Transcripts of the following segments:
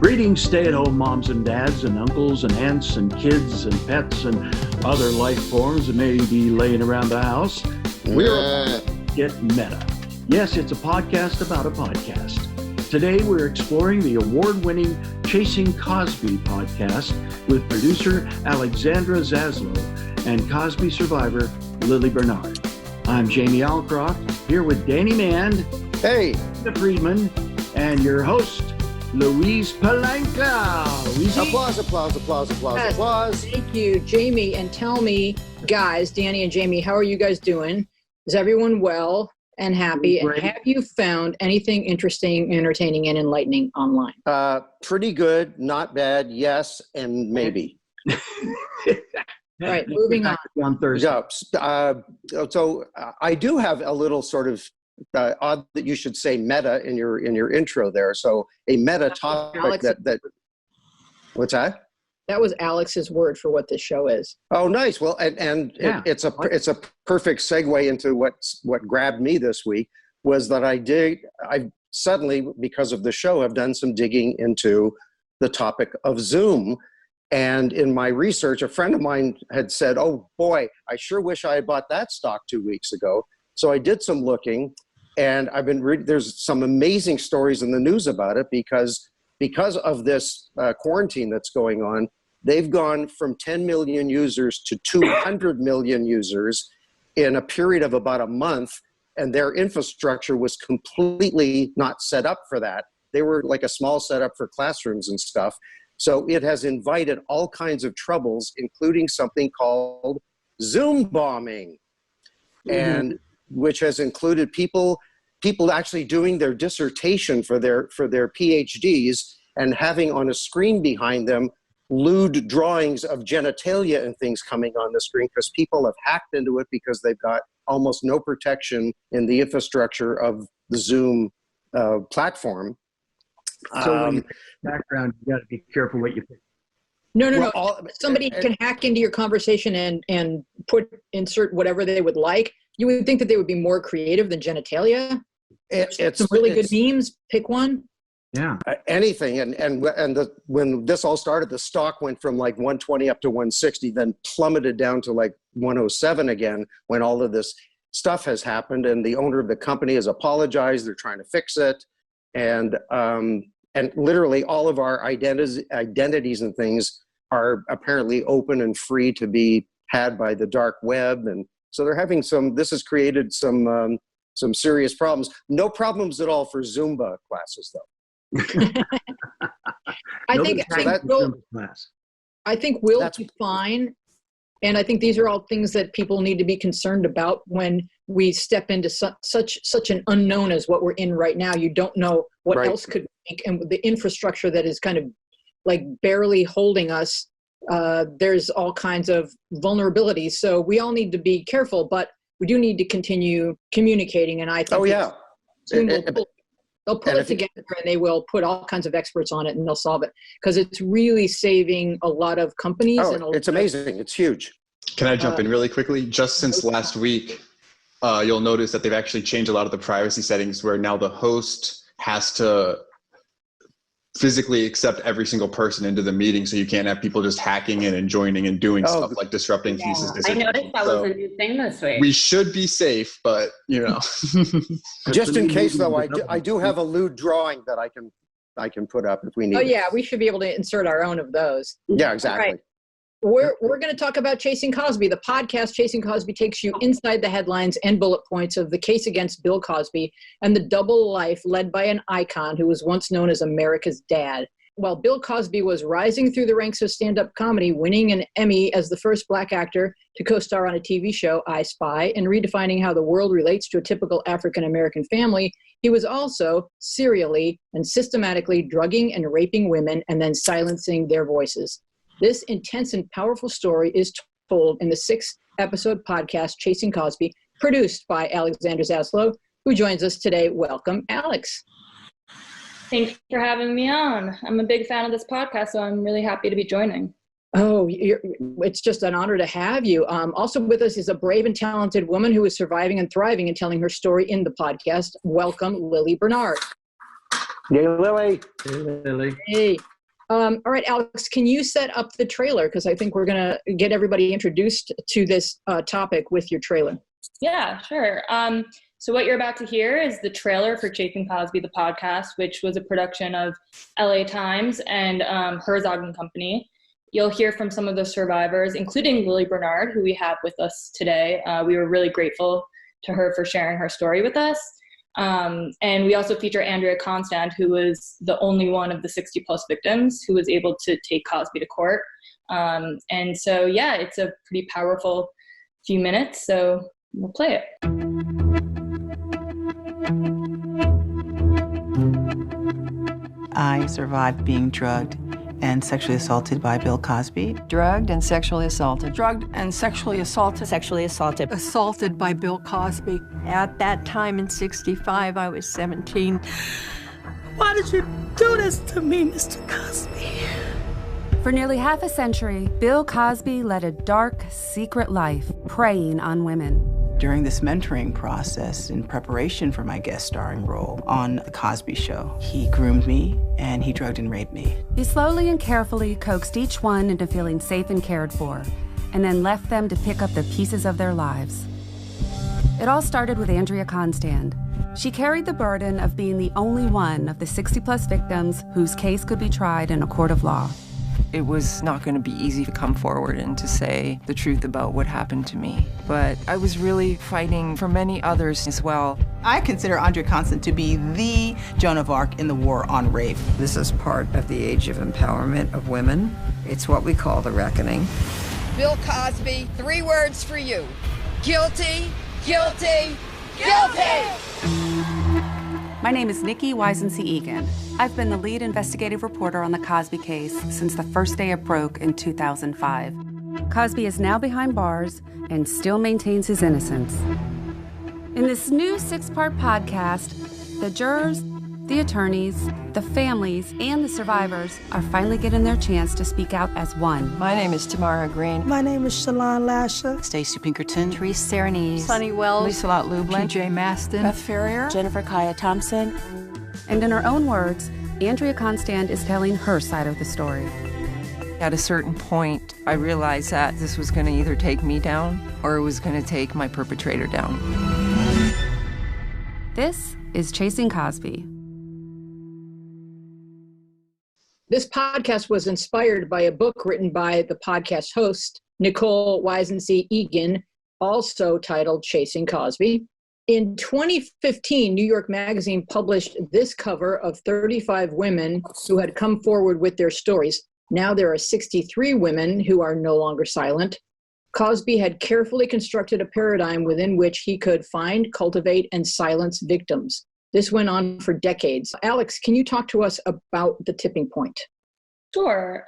Greetings, stay-at-home moms and dads and uncles and aunts and kids and pets and other life forms that may be laying around the house. We're about to get meta. Yes, it's a podcast about a podcast. Today, we're exploring the award-winning Chasing Cosby podcast with producer Alexandra Zaslow and Cosby survivor Lili Bernard. I'm Jamie Alcroft, here with Danny Mann, hey, Friedman, and your host, Louise Palanker. Applause, applause, applause, applause, yes. Applause. Thank you, Jamie. And tell me, guys, Danny and Jamie, how are you guys doing? Is everyone well and happy? Great. And have you found anything interesting, entertaining, and enlightening online? Pretty good, not bad, yes, and maybe. All right, moving on. Thursday. So I do have a little sort of odd that you should say meta in your intro there. So a meta topic that what's that? That was Alex's word for what this show is. Oh, nice. Well, it's a perfect segue into what grabbed me this week was that I suddenly, because of the show, have done some digging into the topic of Zoom. And in my research, a friend of mine had said, oh boy, I sure wish I had bought that stock 2 weeks ago. So I did some looking, and I've been reading, there's some amazing stories in the news about it because of this quarantine that's going on. They've gone from 10 million users to 200 million users in a period of about a month, and their infrastructure was completely not set up for that. They were like a small setup for classrooms and stuff. So it has invited all kinds of troubles, including something called Zoom bombing, and which has included people actually doing their dissertation for their PhDs and having on a screen behind them lewd drawings of genitalia and things coming on the screen because people have hacked into it because they've got almost no protection in the infrastructure of the Zoom platform. So when you pick background, you got to be careful what you pick. No. Somebody can hack into your conversation and insert whatever they would like. You would think that they would be more creative than genitalia. It's some really good memes. Pick one. Yeah. Anything. When this all started, the stock went from like 120 up to 160, then plummeted down to like 107 again when all of this stuff has happened. And the owner of the company has apologized. They're trying to fix it. And literally all of our identities and things are apparently open and free to be had by the dark web. And so they're having this has created some serious problems. No problems at all for Zumba classes, though. I think we'll be fine. And I think these are all things that people need to be concerned about when we step into such an unknown as what we're in right now. You don't know what else could make, and the infrastructure that is kind of like barely holding us. There's all kinds of vulnerabilities. So we all need to be careful, but we do need to continue communicating. And I think they'll pull it together and they will put all kinds of experts on it and they'll solve it because it's really saving a lot of companies. It's amazing. It's huge. Can I jump in really quickly? Just since last week, you'll notice that they've actually changed a lot of the privacy settings where now the host has to physically accept every single person into the meeting, so you can't have people just hacking in and joining and doing stuff like disrupting thesis dissertations. I noticed that was a new thing this week. We should be safe, but Just in case, though, I do have a lewd drawing that I can put up if we need. Oh yeah, we should be able to insert our own of those. Yeah, exactly. Right. We're going to talk about Chasing Cosby. The podcast Chasing Cosby takes you inside the headlines and bullet points of the case against Bill Cosby and the double life led by an icon who was once known as America's dad. While Bill Cosby was rising through the ranks of stand-up comedy, winning an Emmy as the first Black actor to co-star on a TV show, I Spy, and redefining how the world relates to a typical African-American family, he was also serially and systematically drugging and raping women and then silencing their voices. This intense and powerful story is told in the 6-episode podcast, Chasing Cosby, produced by Alexandra Zaslow, who joins us today. Welcome, Alex. Thanks for having me on. I'm a big fan of this podcast, so I'm really happy to be joining. Oh, it's just an honor to have you. Also with us is a brave and talented woman who is surviving and thriving and telling her story in the podcast. Welcome, Lili Bernard. Yay, Lily. Hey, Lily. Hey. All right, Alex, can you set up the trailer? Because I think we're going to get everybody introduced to this topic with your trailer. Yeah, sure. So what you're about to hear is the trailer for Chasing Cosby, the podcast, which was a production of LA Times and Herzog and Company. You'll hear from some of the survivors, including Lili Bernard, who we have with us today. We were really grateful to her for sharing her story with us. And we also feature Andrea Constand, who was the only one of the 60 plus victims who was able to take Cosby to court. And so, yeah, it's a pretty powerful few minutes. So we'll play it. I survived being drugged and sexually assaulted by Bill Cosby. Drugged and sexually assaulted. Drugged and sexually assaulted. Sexually assaulted. Assaulted by Bill Cosby. At that time in 65, I was 17. Why did you do this to me, Mr. Cosby? For nearly half a century, Bill Cosby led a dark, secret life, preying on women. During this mentoring process, in preparation for my guest starring role on The Cosby Show, he groomed me and he drugged and raped me. He slowly and carefully coaxed each one into feeling safe and cared for, and then left them to pick up the pieces of their lives. It all started with Andrea Constand. She carried the burden of being the only one of the 60-plus victims whose case could be tried in a court of law. It was not going to be easy to come forward and to say the truth about what happened to me. But I was really fighting for many others as well. I consider Andrea Constand to be the Joan of Arc in the war on rape. This is part of the age of empowerment of women. It's what we call the reckoning. Bill Cosby, 3 words for you. Guilty, guilty, guilty! My name is Nikki Wisense-Egan. I've been the lead investigative reporter on the Cosby case since the first day it broke in 2005. Cosby is now behind bars and still maintains his innocence. In this new 6-part podcast, the jurors, the attorneys, the families, and the survivors are finally getting their chance to speak out as one. My name is Tamara Green. My name is Shalon Lasher. Stacey Pinkerton. Therese Serenese. Sunny Wells. Lisa Lott Lublin. PJ Maston. Beth Ferrier. Jennifer Kaya Thompson. And in her own words, Andrea Constand is telling her side of the story. At a certain point, I realized that this was going to either take me down or it was going to take my perpetrator down. This is Chasing Cosby. This podcast was inspired by a book written by the podcast host, Nicole Wisense-Egan, also titled Chasing Cosby. In 2015, New York Magazine published this cover of 35 women who had come forward with their stories. Now there are 63 women who are no longer silent. Cosby had carefully constructed a paradigm within which he could find, cultivate, and silence victims. This went on for decades. Alex, can you talk to us about the tipping point? Sure.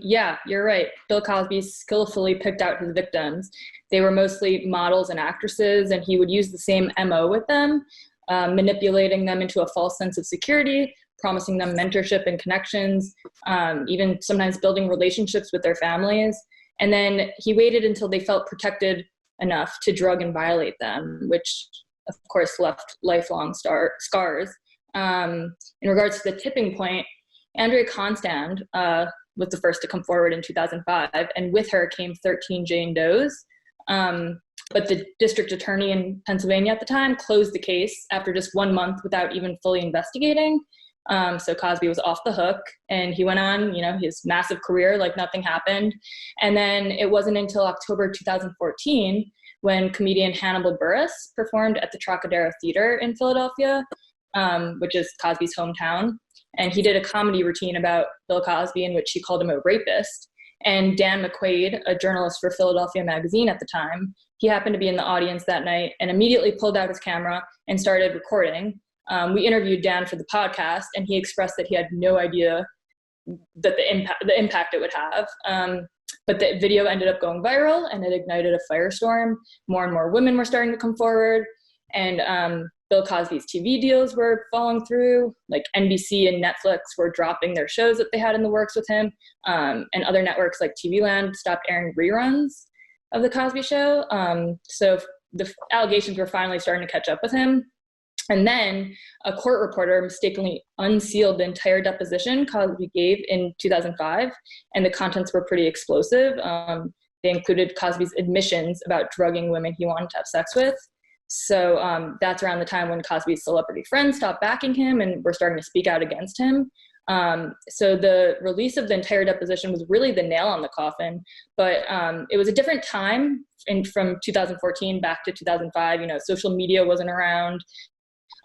Yeah, you're right. Bill Cosby skillfully picked out his victims. They were mostly models and actresses, and he would use the same MO with them, manipulating them into a false sense of security, promising them mentorship and connections, even sometimes building relationships with their families. And then he waited until they felt protected enough to drug and violate them, which of course left lifelong scars. In regards to the tipping point, Andrea Constand was the first to come forward in 2005, and with her came 13 Jane Does. But the district attorney in Pennsylvania at the time closed the case after just 1 month without even fully investigating. So Cosby was off the hook, and he went on, his massive career like nothing happened. And then it wasn't until October 2014 when comedian Hannibal Buress performed at the Trocadero Theater in Philadelphia, which is Cosby's hometown. And he did a comedy routine about Bill Cosby in which he called him a rapist. And Dan McQuaid, a journalist for Philadelphia Magazine at the time, he happened to be in the audience that night and immediately pulled out his camera and started recording. We interviewed Dan for the podcast, and he expressed that he had no idea that the impact it would have. But the video ended up going viral, and it ignited a firestorm. More and more women were starting to come forward, and Bill Cosby's TV deals were falling through. Like NBC and Netflix were dropping their shows that they had in the works with him, and other networks like TV Land stopped airing reruns of The Cosby Show. So the allegations were finally starting to catch up with him. And then a court reporter mistakenly unsealed the entire deposition Cosby gave in 2005, and the contents were pretty explosive. They included Cosby's admissions about drugging women he wanted to have sex with. So that's around the time when Cosby's celebrity friends stopped backing him and were starting to speak out against him. So the release of the entire deposition was really the nail on the coffin, but it was a different time from 2014 back to 2005. Social media wasn't around.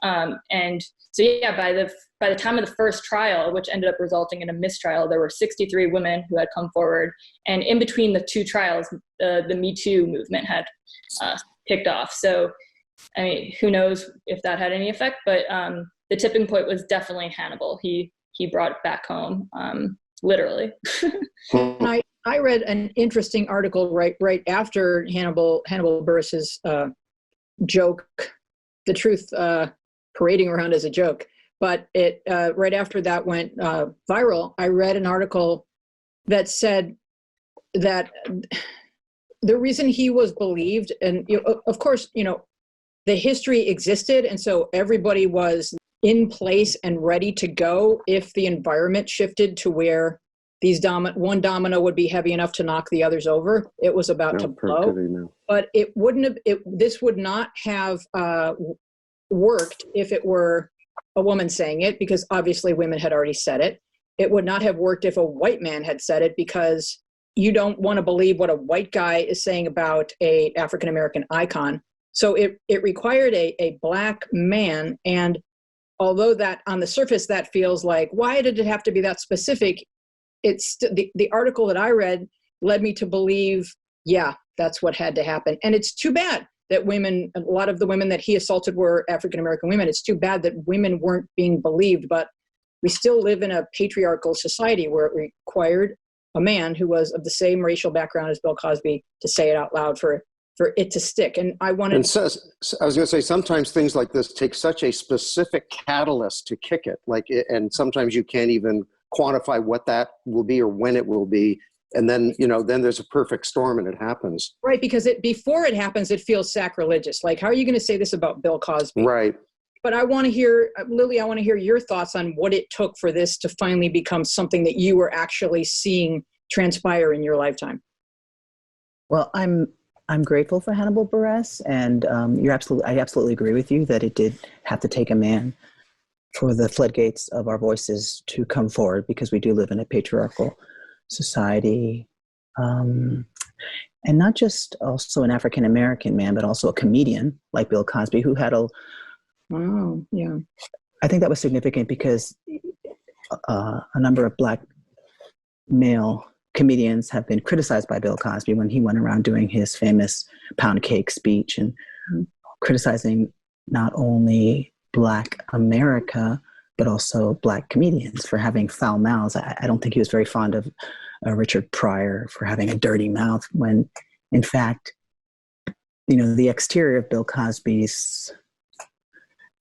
And so, yeah, by the time of the first trial, which ended up resulting in a mistrial, there were 63 women who had come forward. And in between the two trials, the Me Too movement had kicked off. So, I mean, who knows if that had any effect, but the tipping point was definitely Hannibal. He brought it back home, literally. And I read an interesting article right after Hannibal Buress's joke, the truth parading around as a joke. But it right after that went viral, I read an article that said that the reason he was believed, and of course, the history existed, and so everybody was in place and ready to go if the environment shifted to where one domino would be heavy enough to knock the others over. It was about to blow. But it wouldn't have. This would not have worked if it were a woman saying it, because obviously women had already said it. It would not have worked if a white man had said it, because you don't want to believe what a white guy is saying about a African-American icon. So it required a black man. And although that on the surface, that feels like, why did it have to be that specific? It's the article that I read led me to believe, yeah, that's what had to happen. And it's too bad that a lot of the women that he assaulted were African-American women. It's too bad that women weren't being believed, but we still live in a patriarchal society where it required a man who was of the same racial background as Bill Cosby to say it out loud for it to stick. And I was going to say, sometimes things like this take such a specific catalyst to kick it, and sometimes you can't even quantify what that will be or when it will be. And then, then there's a perfect storm and it happens. Right, because before it happens, it feels sacrilegious. Like, how are you going to say this about Bill Cosby? Right. But I want to hear, Lili, I want to hear your thoughts on what it took for this to finally become something that you were actually seeing transpire in your lifetime. Well, I'm grateful for Hannibal Buress, and I absolutely agree with you that it did have to take a man for the floodgates of our voices to come forward, because we do live in a patriarchal society, and not just also an African-American man, but also a comedian like Bill Cosby, who had I think that was significant because a number of Black male comedians have been criticized by Bill Cosby when he went around doing his famous pound cake speech and criticizing not only Black America, but also Black comedians for having foul mouths. I don't think he was very fond of Richard Pryor for having a dirty mouth, when in fact, the exterior of Bill Cosby's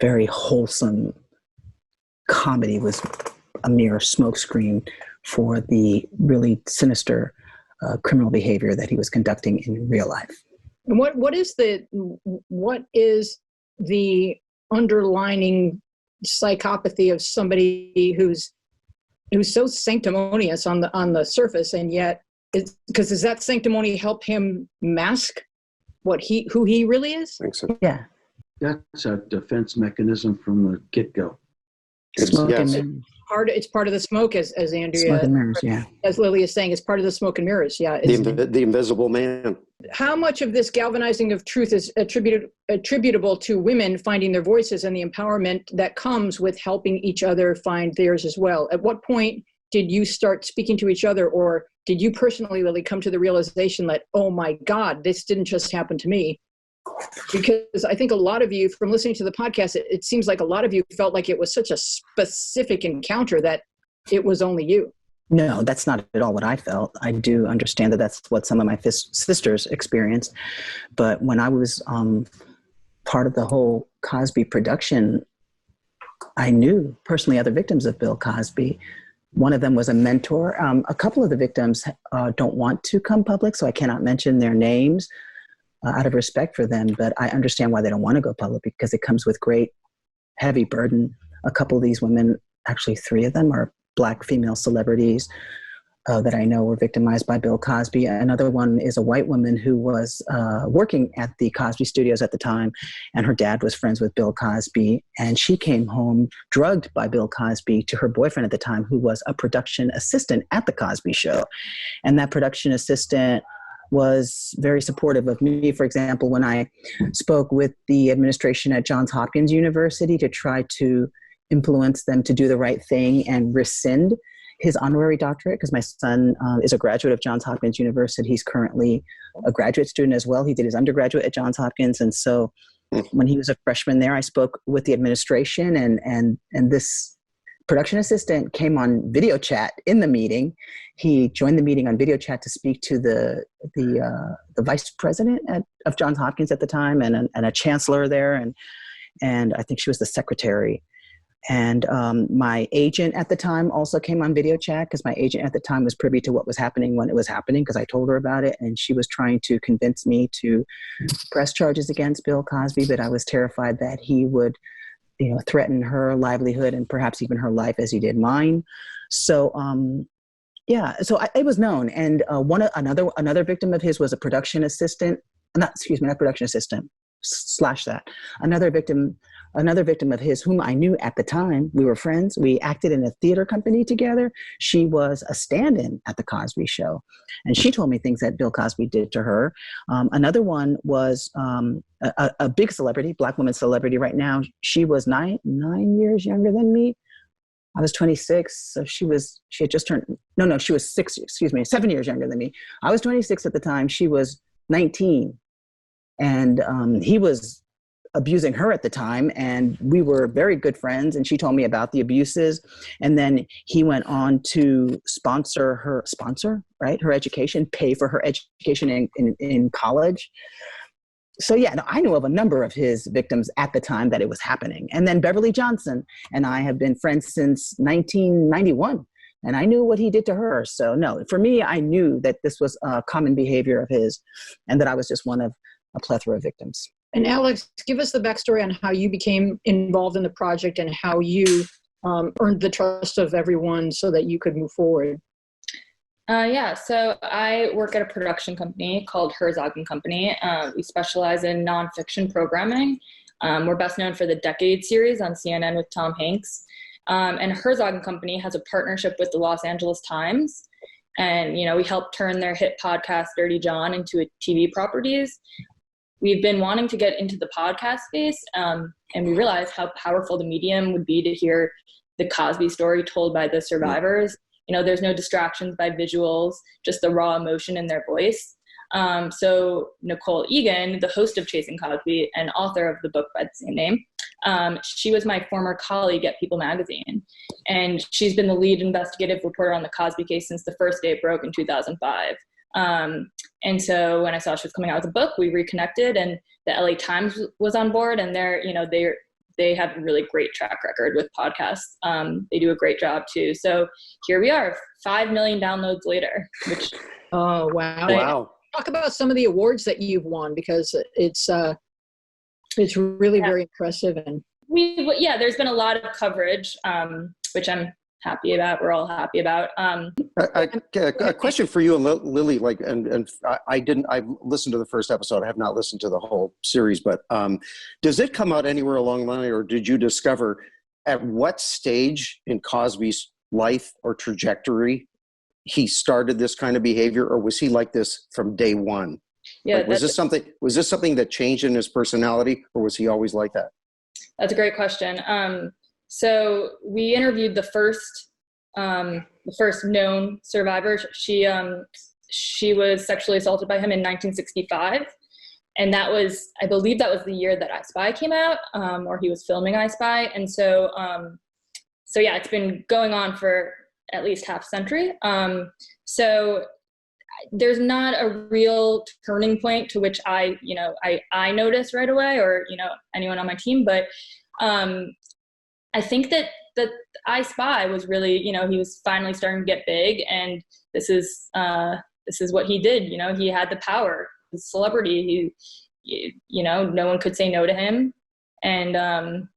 very wholesome comedy was a mere smokescreen for the really sinister criminal behavior that he was conducting in real life. And what is the underlining psychopathy of somebody who's so sanctimonious on the surface, and yet does that sanctimony help him mask who he really is? I think so. Yeah. That's a defense mechanism from the get-go. It's part of the smoke, as Andrea, smoke and mirrors, yeah. As Lili is saying, it's part of the smoke and mirrors. Yeah, the invisible man. How much of this galvanizing of truth is attributable to women finding their voices and the empowerment that comes with helping each other find theirs as well? At what point did you start speaking to each other, or did you personally, Lili, come to the realization that, oh my God, this didn't just happen to me? Because I think a lot of you, from listening to the podcast, it seems like a lot of you felt like it was such a specific encounter that it was only you. No, that's not at all what I felt. I do understand that that's what some of my sisters experienced. But when I was part of the whole Cosby production, I knew personally other victims of Bill Cosby. One of them was a mentor. A couple of the victims don't want to come public, so I cannot mention their names out of respect for them. But I understand why they don't want to go public, because it comes with great heavy burden. A couple of these women, actually 3 of them, are Black female celebrities that I know were victimized by Bill Cosby. Another one is a white woman who was working at the Cosby Studios at the time, and her dad was friends with Bill Cosby, and she came home drugged by Bill Cosby to her boyfriend at the time, who was a production assistant at the Cosby Show. And that production assistant was very supportive of me. For example, when I spoke with the administration at Johns Hopkins University to try to influence them to do the right thing and rescind his honorary doctorate, because my son is a graduate of Johns Hopkins University. He's currently a graduate student as well. He did his undergraduate at Johns Hopkins. And so when he was a freshman there, I spoke with the administration, and this production assistant came on video chat in the meeting. He joined the meeting on video chat to speak to the vice president of Johns Hopkins at the time, and a chancellor there. And I think she was the secretary. And my agent at the time also came on video chat, because my agent at the time was privy to what was happening when it was happening, because I told her about it. And she was trying to convince me to press charges against Bill Cosby, but I was terrified that he would, threaten her livelihood and perhaps even her life as he did mine. So, it was known. And another victim of his was a production assistant, not production assistant, Another victim of his, whom I knew at the time. We were friends. We acted in a theater company together. She was a stand-in at the Cosby Show, and she told me things that Bill Cosby did to her. Another one was a big celebrity, Black woman celebrity right now. She was 9 years younger than me. I was 26, so she had just turned, she was 7 years younger than me. I was 26 at the time. She was 19. And he was abusing her at the time, and we were very good friends, and she told me about the abuses. And then he went on to sponsor her education, pay for her education in college. So I knew of a number of his victims at the time that it was happening. And then Beverly Johnson and I have been friends since 1991. And I knew what he did to her. So no, for me, I knew that this was a common behavior of his, and that I was just one of a plethora of victims. And Alex, give us the backstory on how you became involved in the project and how you earned the trust of everyone so that you could move forward. So I work at a production company called Herzog & Company. We specialize in nonfiction programming. We're best known for the Decade series on CNN with Tom Hanks. And Herzog & Company has a partnership with the Los Angeles Times. And, we helped turn their hit podcast, Dirty John, into a TV properties. We've been wanting to get into the podcast space, and we realized how powerful the medium would be to hear the Cosby story told by the survivors. There's no distractions by visuals, just the raw emotion in their voice. So Nicole Egan, the host of Chasing Cosby and author of the book by the same name, she was my former colleague at People magazine, and she's been the lead investigative reporter on the Cosby case since the first day it broke in 2005. And so when I saw she was coming out with a book, we reconnected, and the LA Times was on board, and they have a really great track record with podcasts. They do a great job too. So here we are, 5 million downloads later, which. Oh, wow. Wow. Talk about some of the awards that you've won, because it's really very impressive. And there's been a lot of coverage, which I'm happy about. We're all happy about. A question for you, Lili. I've listened to the first episode. I have not listened to the whole series, but does it come out anywhere along the line, or did you discover at what stage in Cosby's life or trajectory he started this kind of behavior, or was he like this from day one? Yeah, was this something that changed in his personality, or was he always like that? That's a great question. So we interviewed the first known survivor. She was sexually assaulted by him in 1965, and I believe that was the year that I Spy came out, or he was filming I Spy, and so it's been going on for at least half a century. So there's not a real turning point to which I noticed right away, or anyone on my team, but I think that I Spy was really, he was finally starting to get big, and this is what he did. He had the power, the celebrity. No one could say no to him, and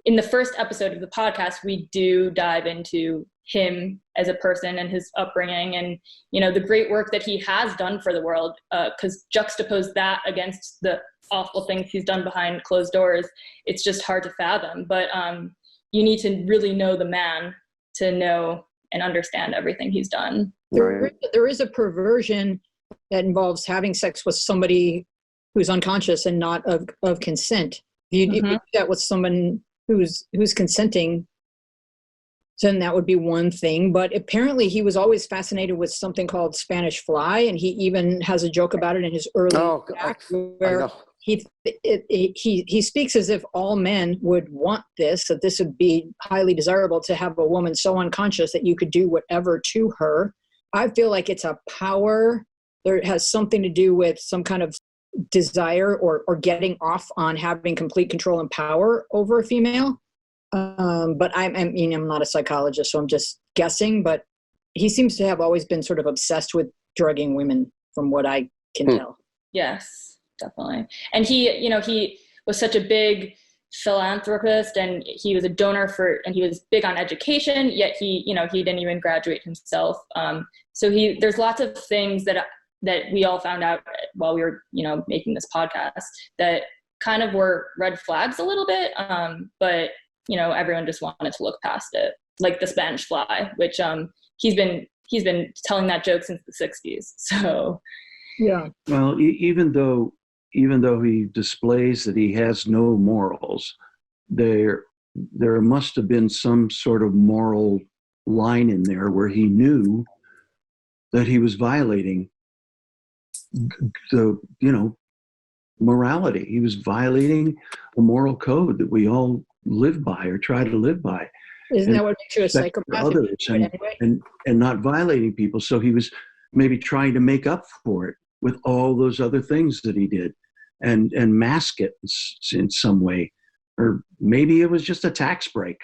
in the first episode of the podcast, we do dive into him as a person and his upbringing and, the great work that he has done for the world, because juxtapose that against the awful things he's done behind closed doors, it's just hard to fathom. But you need to really know the man to know and understand everything he's done. There is a perversion that involves having sex with somebody who's unconscious and not of consent. If you do that with someone who's consenting, then that would be one thing. But apparently he was always fascinated with something called Spanish fly, and he even has a joke about it in his early act where he speaks as if all men would want this, that this would be highly desirable to have a woman so unconscious that you could do whatever to her. I feel like it's a power. There has something to do with some kind of desire or getting off on having complete control and power over a female. But I'm not a psychologist, so I'm just guessing, but he seems to have always been sort of obsessed with drugging women from what I can tell. Yes, definitely. And he was such a big philanthropist, and he was a donor and he was big on education, yet he didn't even graduate himself. So there's lots of things that we all found out while we were, making this podcast that kind of were red flags a little bit. But everyone just wanted to look past it, like the Spanish fly, which he's been telling that joke since the 60s. So yeah. Well, even though he displays that he has no morals, there must have been some sort of moral line in there where he knew that he was violating the morality. He was violating a moral code that we all live by or try to live by. Isn't that what makes you a psychopath? Others and not violating people. So he was maybe trying to make up for it with all those other things that he did and mask it in some way. Or maybe it was just a tax break.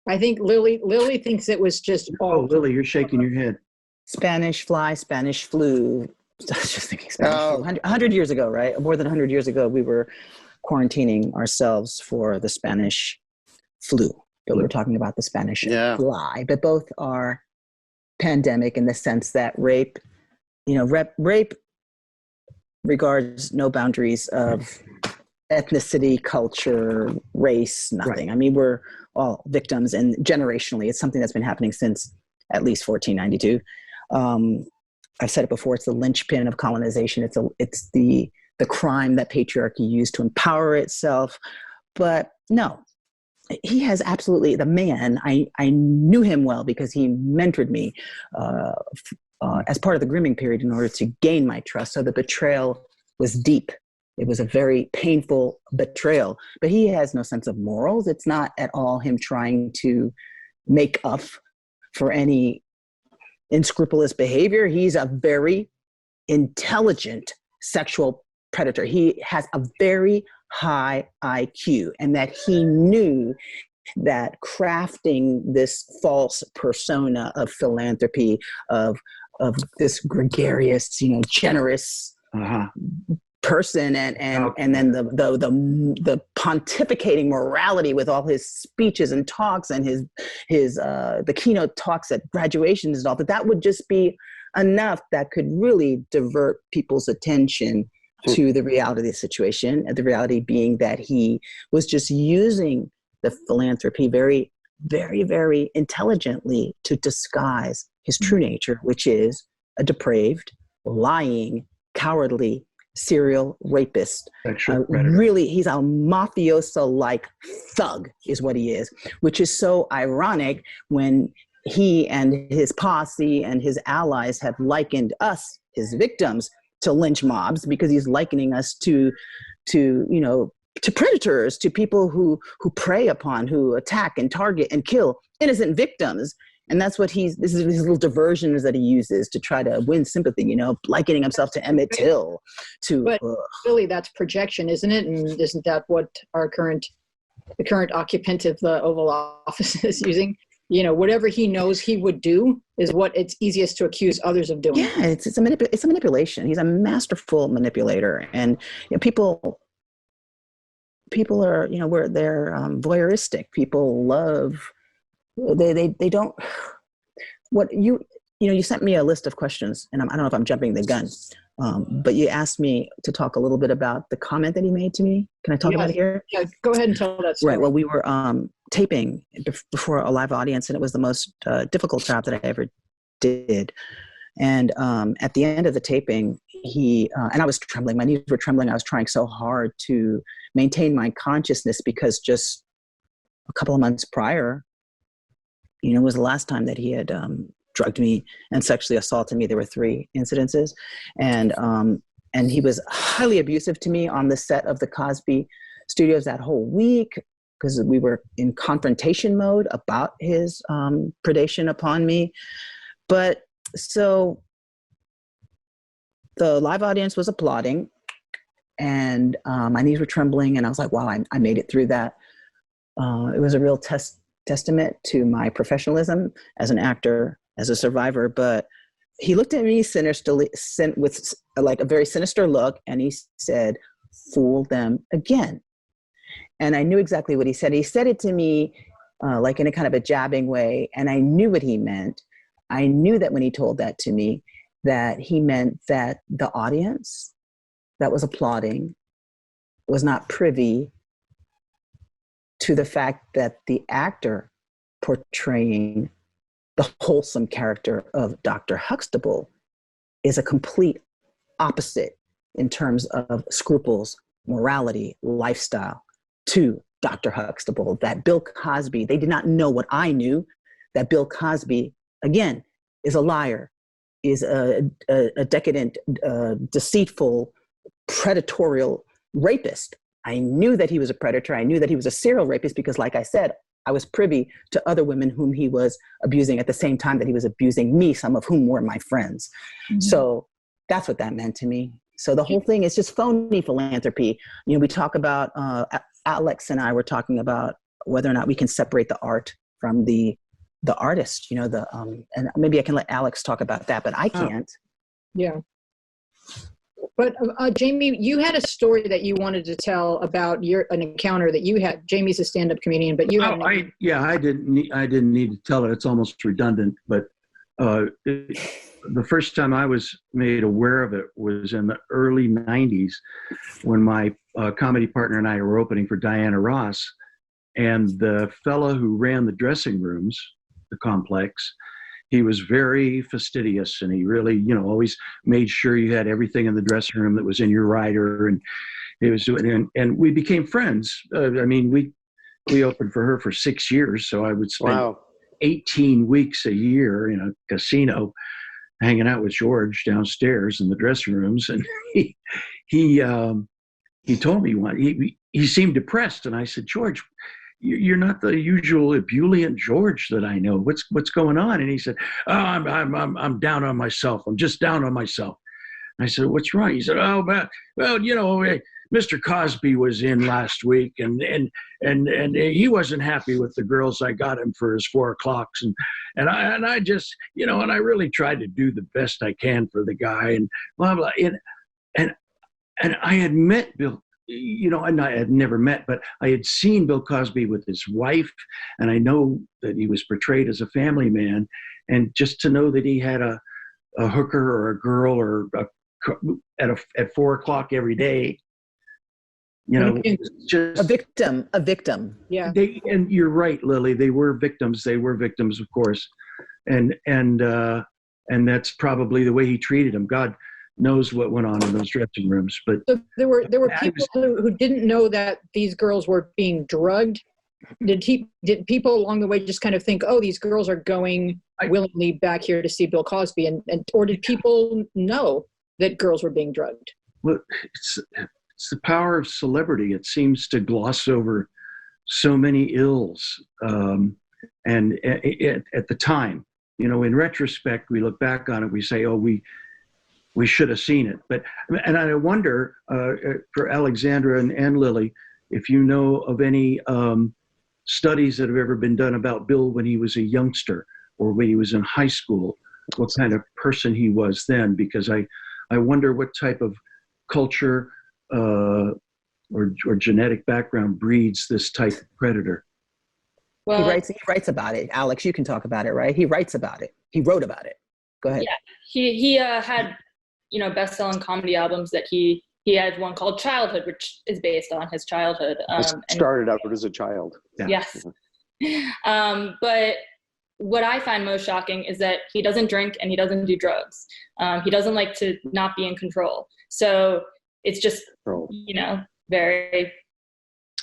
I think Lili thinks it was just Lili, you're shaking your head. Spanish fly, Spanish flu. I was just thinking Spanish flu. 100 years ago, right? More than 100 years ago, we were quarantining ourselves for the Spanish flu. But we were talking about the Spanish fly. But both are pandemic in the sense that rape regards no boundaries of ethnicity, culture, race, nothing. Right. I mean, we're all victims, and generationally, it's something that's been happening since at least 1492. I've said it before, it's the linchpin of colonization. It's the crime that patriarchy used to empower itself. But no, he has absolutely, the man, I knew him well because he mentored me as part of the grooming period in order to gain my trust. So the betrayal was deep. It was a very painful betrayal, but he has no sense of morals. It's not at all him trying to make up for any unscrupulous behavior. He's a very intelligent sexual predator. He has a very high IQ, and that he knew that crafting this false persona of philanthropy, of this gregarious, generous person, and then the pontificating morality with all his speeches and talks and his the keynote talks at graduations and all that would just be enough that could really divert people's attention to the reality of the situation, and the reality being that he was just using the philanthropy very, very, very intelligently to disguise his true nature, which is a depraved, lying, cowardly, serial rapist. Really, he's a mafioso-like thug is what he is, which is so ironic when he and his posse and his allies have likened us, his victims, to lynch mobs, because he's likening us to predators, to people who prey upon, who attack and target and kill innocent victims. And that's what this is these little diversions that he uses to try to win sympathy, likening himself to Emmett Till. But really, that's projection, isn't it? And isn't that what the current occupant of the Oval Office is using? Whatever he knows he would do is what it's easiest to accuse others of doing. Yeah, it's a manipulation. He's a masterful manipulator. And people people are, they're voyeuristic. People love, they don't, what you sent me a list of questions, and I don't know if I'm jumping the gun, but you asked me to talk a little bit about the comment that he made to me. Can I talk about it here? Yeah, go ahead and tell that story. Right. Well, we were taping before a live audience, and it was the most difficult job that I ever did. And at the end of the taping, and I was trembling. My knees were trembling. I was trying so hard to maintain my consciousness because just a couple of months prior, was the last time that he had drugged me and sexually assaulted me. There were 3 incidences, and he was highly abusive to me on the set of the Cosby Studios that whole week, because we were in confrontation mode about his predation upon me. But so the live audience was applauding, and my knees were trembling, and I was like, wow, I made it through that. It was a real testament to my professionalism as an actor, as a survivor. But he looked at me sinisterly, with like a very sinister look, and he said, "Fool them again." And I knew exactly what he said. He said it to me like in a kind of a jabbing way, and I knew what he meant. I knew that when he told that to me, that he meant that the audience that was applauding was not privy to the fact that the actor portraying the wholesome character of Dr. Huxtable is a complete opposite in terms of scruples, morality, lifestyle to Dr. Huxtable. That Bill Cosby, they did not know what I knew, that Bill Cosby, again, is a liar, is a decadent, deceitful, predatorial rapist. I knew that he was a predator. I knew that he was a serial rapist because, like I said, I was privy to other women whom he was abusing at the same time that he was abusing me, some of whom were my friends. Mm-hmm. So that's what that meant to me. So the whole thing is just phony philanthropy. We talk about, Alex and I were talking about whether or not we can separate the art from the artist, and maybe I can let Alex talk about that, but I can't. Yeah. But Jamie, you had a story that you wanted to tell about an encounter that you had. Jamie's a stand-up comedian, but you had. I didn't need to tell it. It's almost redundant. But the first time I was made aware of it was in the early '90s, when my comedy partner and I were opening for Diana Ross, and the fellow who ran the dressing rooms, the complex, he was very fastidious, and he really, always made sure you had everything in the dressing room that was in your rider, and it was, and we became friends. We opened for her for 6 years, so I would spend 18 weeks a year in a casino, hanging out with George downstairs in the dressing rooms, and he told me he seemed depressed, and I said, "George, you're not the usual ebullient George that I know. What's going on?" And he said, "Oh, I'm down on myself. I'm just down on myself." And I said, "What's wrong?" He said, "Oh, well, Mr. Cosby was in last week, and he wasn't happy with the girls I got him for his 4 o'clocks, and I just, and I really tried to do the best I can for the guy, and blah blah." And I had met Bill. And I had never met, but I had seen Bill Cosby with his wife, and I know that he was portrayed as a family man. And just to know that he had a hooker or a girl or at 4 o'clock every day, just a victim. Yeah. And you're right, Lily. They were victims. They were victims, of course, and that's probably the way he treated them. God knows what went on in those dressing rooms. But so there were people who didn't know that these girls were being drugged. Did people along the way just kind of think, oh, these girls are going willingly back here to see Bill Cosby, and or did people know that girls were being drugged? Well, it's the power of celebrity. It seems to gloss over so many ills, and at the time, in retrospect, we look back on it, we say, oh, we should have seen it. And I wonder, for Alexandra and Lili, if you know of any studies that have ever been done about Bill when he was a youngster or when he was in high school, what kind of person he was then, because I wonder what type of culture or genetic background breeds this type of predator. Well, he writes about it. Alex, you can talk about it, right? He writes about it. He wrote about it. Go ahead. Yeah, he had, best-selling comedy albums that he had one called Childhood, which is based on his childhood. Started out as a child. Yeah. Yes. But what I find most shocking is that he doesn't drink and he doesn't do drugs. He doesn't like to not be in control. So it's just, very,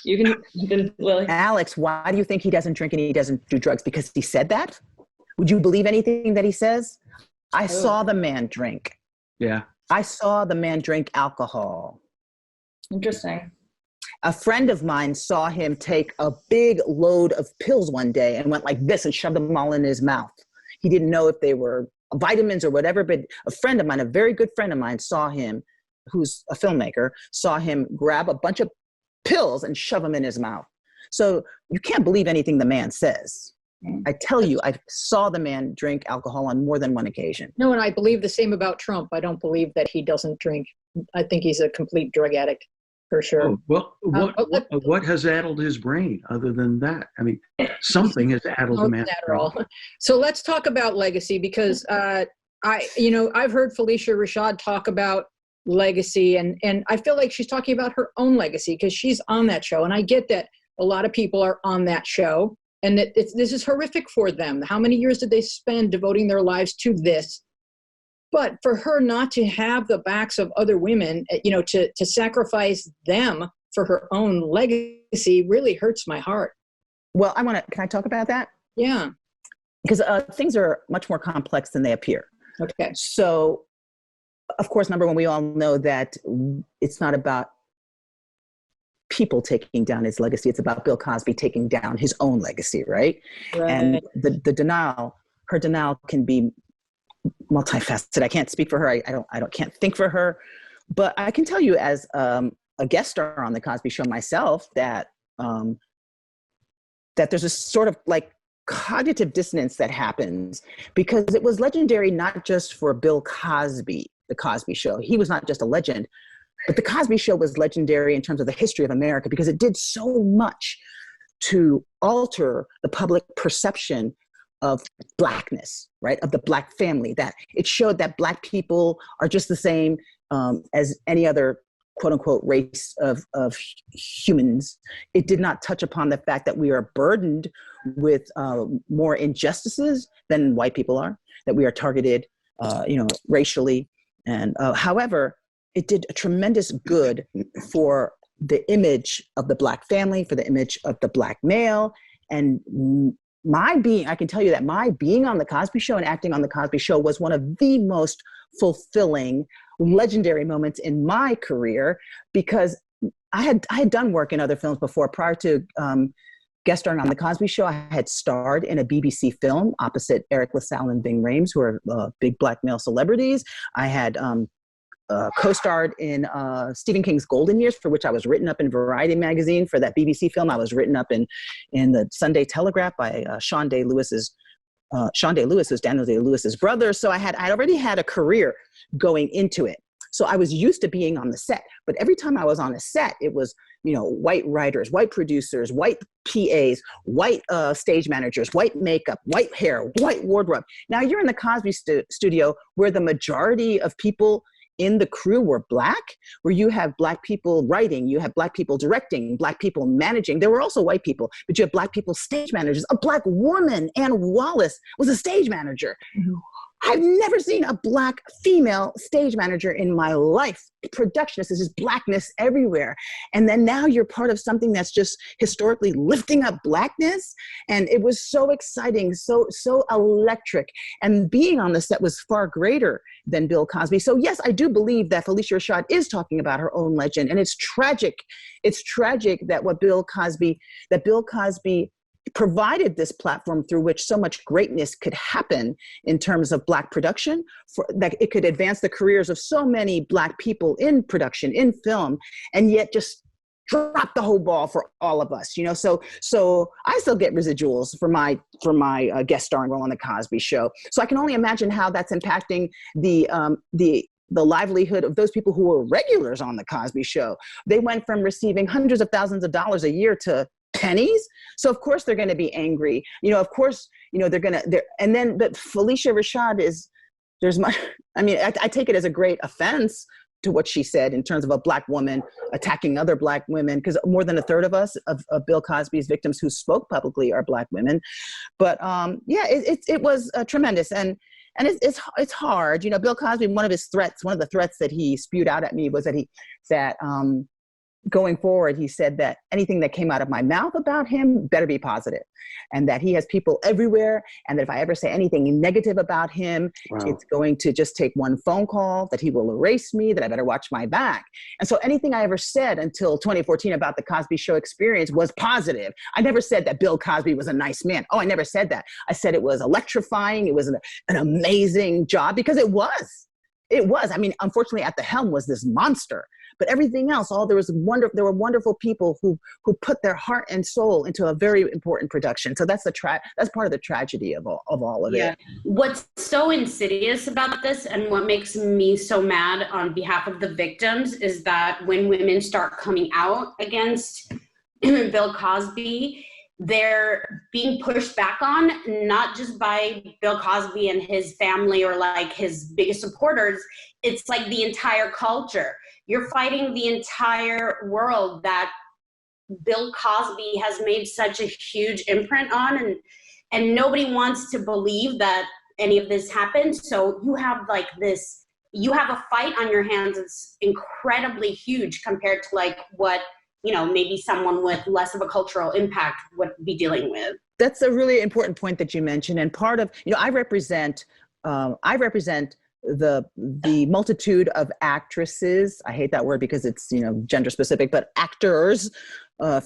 you can Lily. Alex, why do you think he doesn't drink and he doesn't do drugs? Because he said that? Would you believe anything that he says? I saw the man drink. Yeah. I saw the man drink alcohol. Interesting. A friend of mine saw him take a big load of pills one day and went like this and shoved them all in his mouth. He didn't know if they were vitamins or whatever, but a friend of mine, a very good friend of mine, saw him, who's a filmmaker, saw him grab a bunch of pills and shove them in his mouth. So you can't believe anything the man says. I tell you, I saw the man drink alcohol on more than one occasion. No, and I believe the same about Trump. I don't believe that he doesn't drink. I think he's a complete drug addict, for sure. Oh, well, what has addled his brain other than that? I mean, something has addled the man's brain. So let's talk about legacy, because I've heard Felicia Rashad talk about legacy, and I feel like she's talking about her own legacy because she's on that show, and I get that a lot of people are on that show. And this is horrific for them. How many years did they spend devoting their lives to this? But for her not to have the backs of other women, to sacrifice them for her own legacy really hurts my heart. Well, can I talk about that? Yeah. Because things are much more complex than they appear. Okay. So, of course, number one, we all know that it's not about people taking down his legacy. It's about Bill Cosby taking down his own legacy, right? And the denial, her denial can be multifaceted. I can't speak for her. I can't think for her, but I can tell you as a guest star on the Cosby Show myself that there's a sort of like cognitive dissonance that happens because it was legendary not just for Bill Cosby, the Cosby Show. He was not just a legend, but the Cosby Show was legendary in terms of the history of America because it did so much to alter the public perception of Blackness, right? Of the Black family, that it showed that Black people are just the same as any other quote unquote race of humans. It did not touch upon the fact that we are burdened with more injustices than white people are, that we are targeted, racially. And however, it did a tremendous good for the image of the Black family, for the image of the Black male. And I can tell you that my being on the Cosby Show and acting on the Cosby Show was one of the most fulfilling, legendary moments in my career because I had done work in other films before. Prior to guest starring on the Cosby Show, I had starred in a BBC film opposite Eric LaSalle and Ving Rhames, who are big Black male celebrities. I had co-starred in Stephen King's Golden Years, for which I was written up in Variety magazine. For that BBC film, I was written up in the Sunday Telegraph by Sean Day-Lewis, who's Daniel Day-Lewis's brother. So I already had a career going into it. So I was used to being on the set, but every time I was on a set, it was, white writers, white producers, white PAs, white stage managers, white makeup, white hair, white wardrobe. Now you're in the Cosby studio where the majority of people in the crew were Black, where you have Black people writing, you have Black people directing, Black people managing. There were also white people, but you have Black people stage managers. A Black woman, Ann Wallace, was a stage manager. Mm-hmm. I've never seen a Black female stage manager in my life. Productionist is just Blackness everywhere. And then now you're part of something that's just historically lifting up Blackness. And it was so exciting, so electric. And being on the set was far greater than Bill Cosby. So yes, I do believe that Felicia Rashad is talking about her own legend. And it's tragic. It's tragic that Bill Cosby provided this platform through which so much greatness could happen in terms of Black production, that it could advance the careers of so many Black people in production, in film, and yet just drop the whole ball for all of us, So I still get residuals for my guest starring role on the Cosby Show. So I can only imagine how that's impacting the the livelihood of those people who were regulars on the Cosby Show. They went from receiving hundreds of thousands of dollars a year to pennies. So of course they're going to be angry. Of course, but Felicia Rashad I take it as a great offense to what she said in terms of a Black woman attacking other Black women, because more than a third of us, of Bill Cosby's victims who spoke publicly, are Black women. But it was tremendous. And it's hard. Bill Cosby, one of the threats that he spewed out at me was that going forward, he said that anything that came out of my mouth about him better be positive, and that he has people everywhere, and that if I ever say anything negative about him, it's going to just take one phone call, that he will erase me, that I better watch my back. And so anything I ever said until 2014 about the Cosby Show experience was positive. I never said that Bill Cosby was a nice man. I never said that. I said it was electrifying. It was an amazing job, because it was. I mean, unfortunately, at the helm was this monster. But everything else, there were wonderful people who put their heart and soul into a very important production. So that's that's part of the tragedy of all of it. What's so insidious about this, and what makes me so mad on behalf of the victims, is that when women start coming out against Bill Cosby, they're being pushed back on, not just by Bill Cosby and his family or like his biggest supporters. It's like the entire culture. You're fighting the entire world that Bill Cosby has made such a huge imprint on, and nobody wants to believe that any of this happened. So you have a fight on your hands that's incredibly huge compared to like what, maybe someone with less of a cultural impact would be dealing with. That's a really important point that you mentioned. And part of, I represent the multitude of actresses. I hate that word because it's, gender specific, but actors, the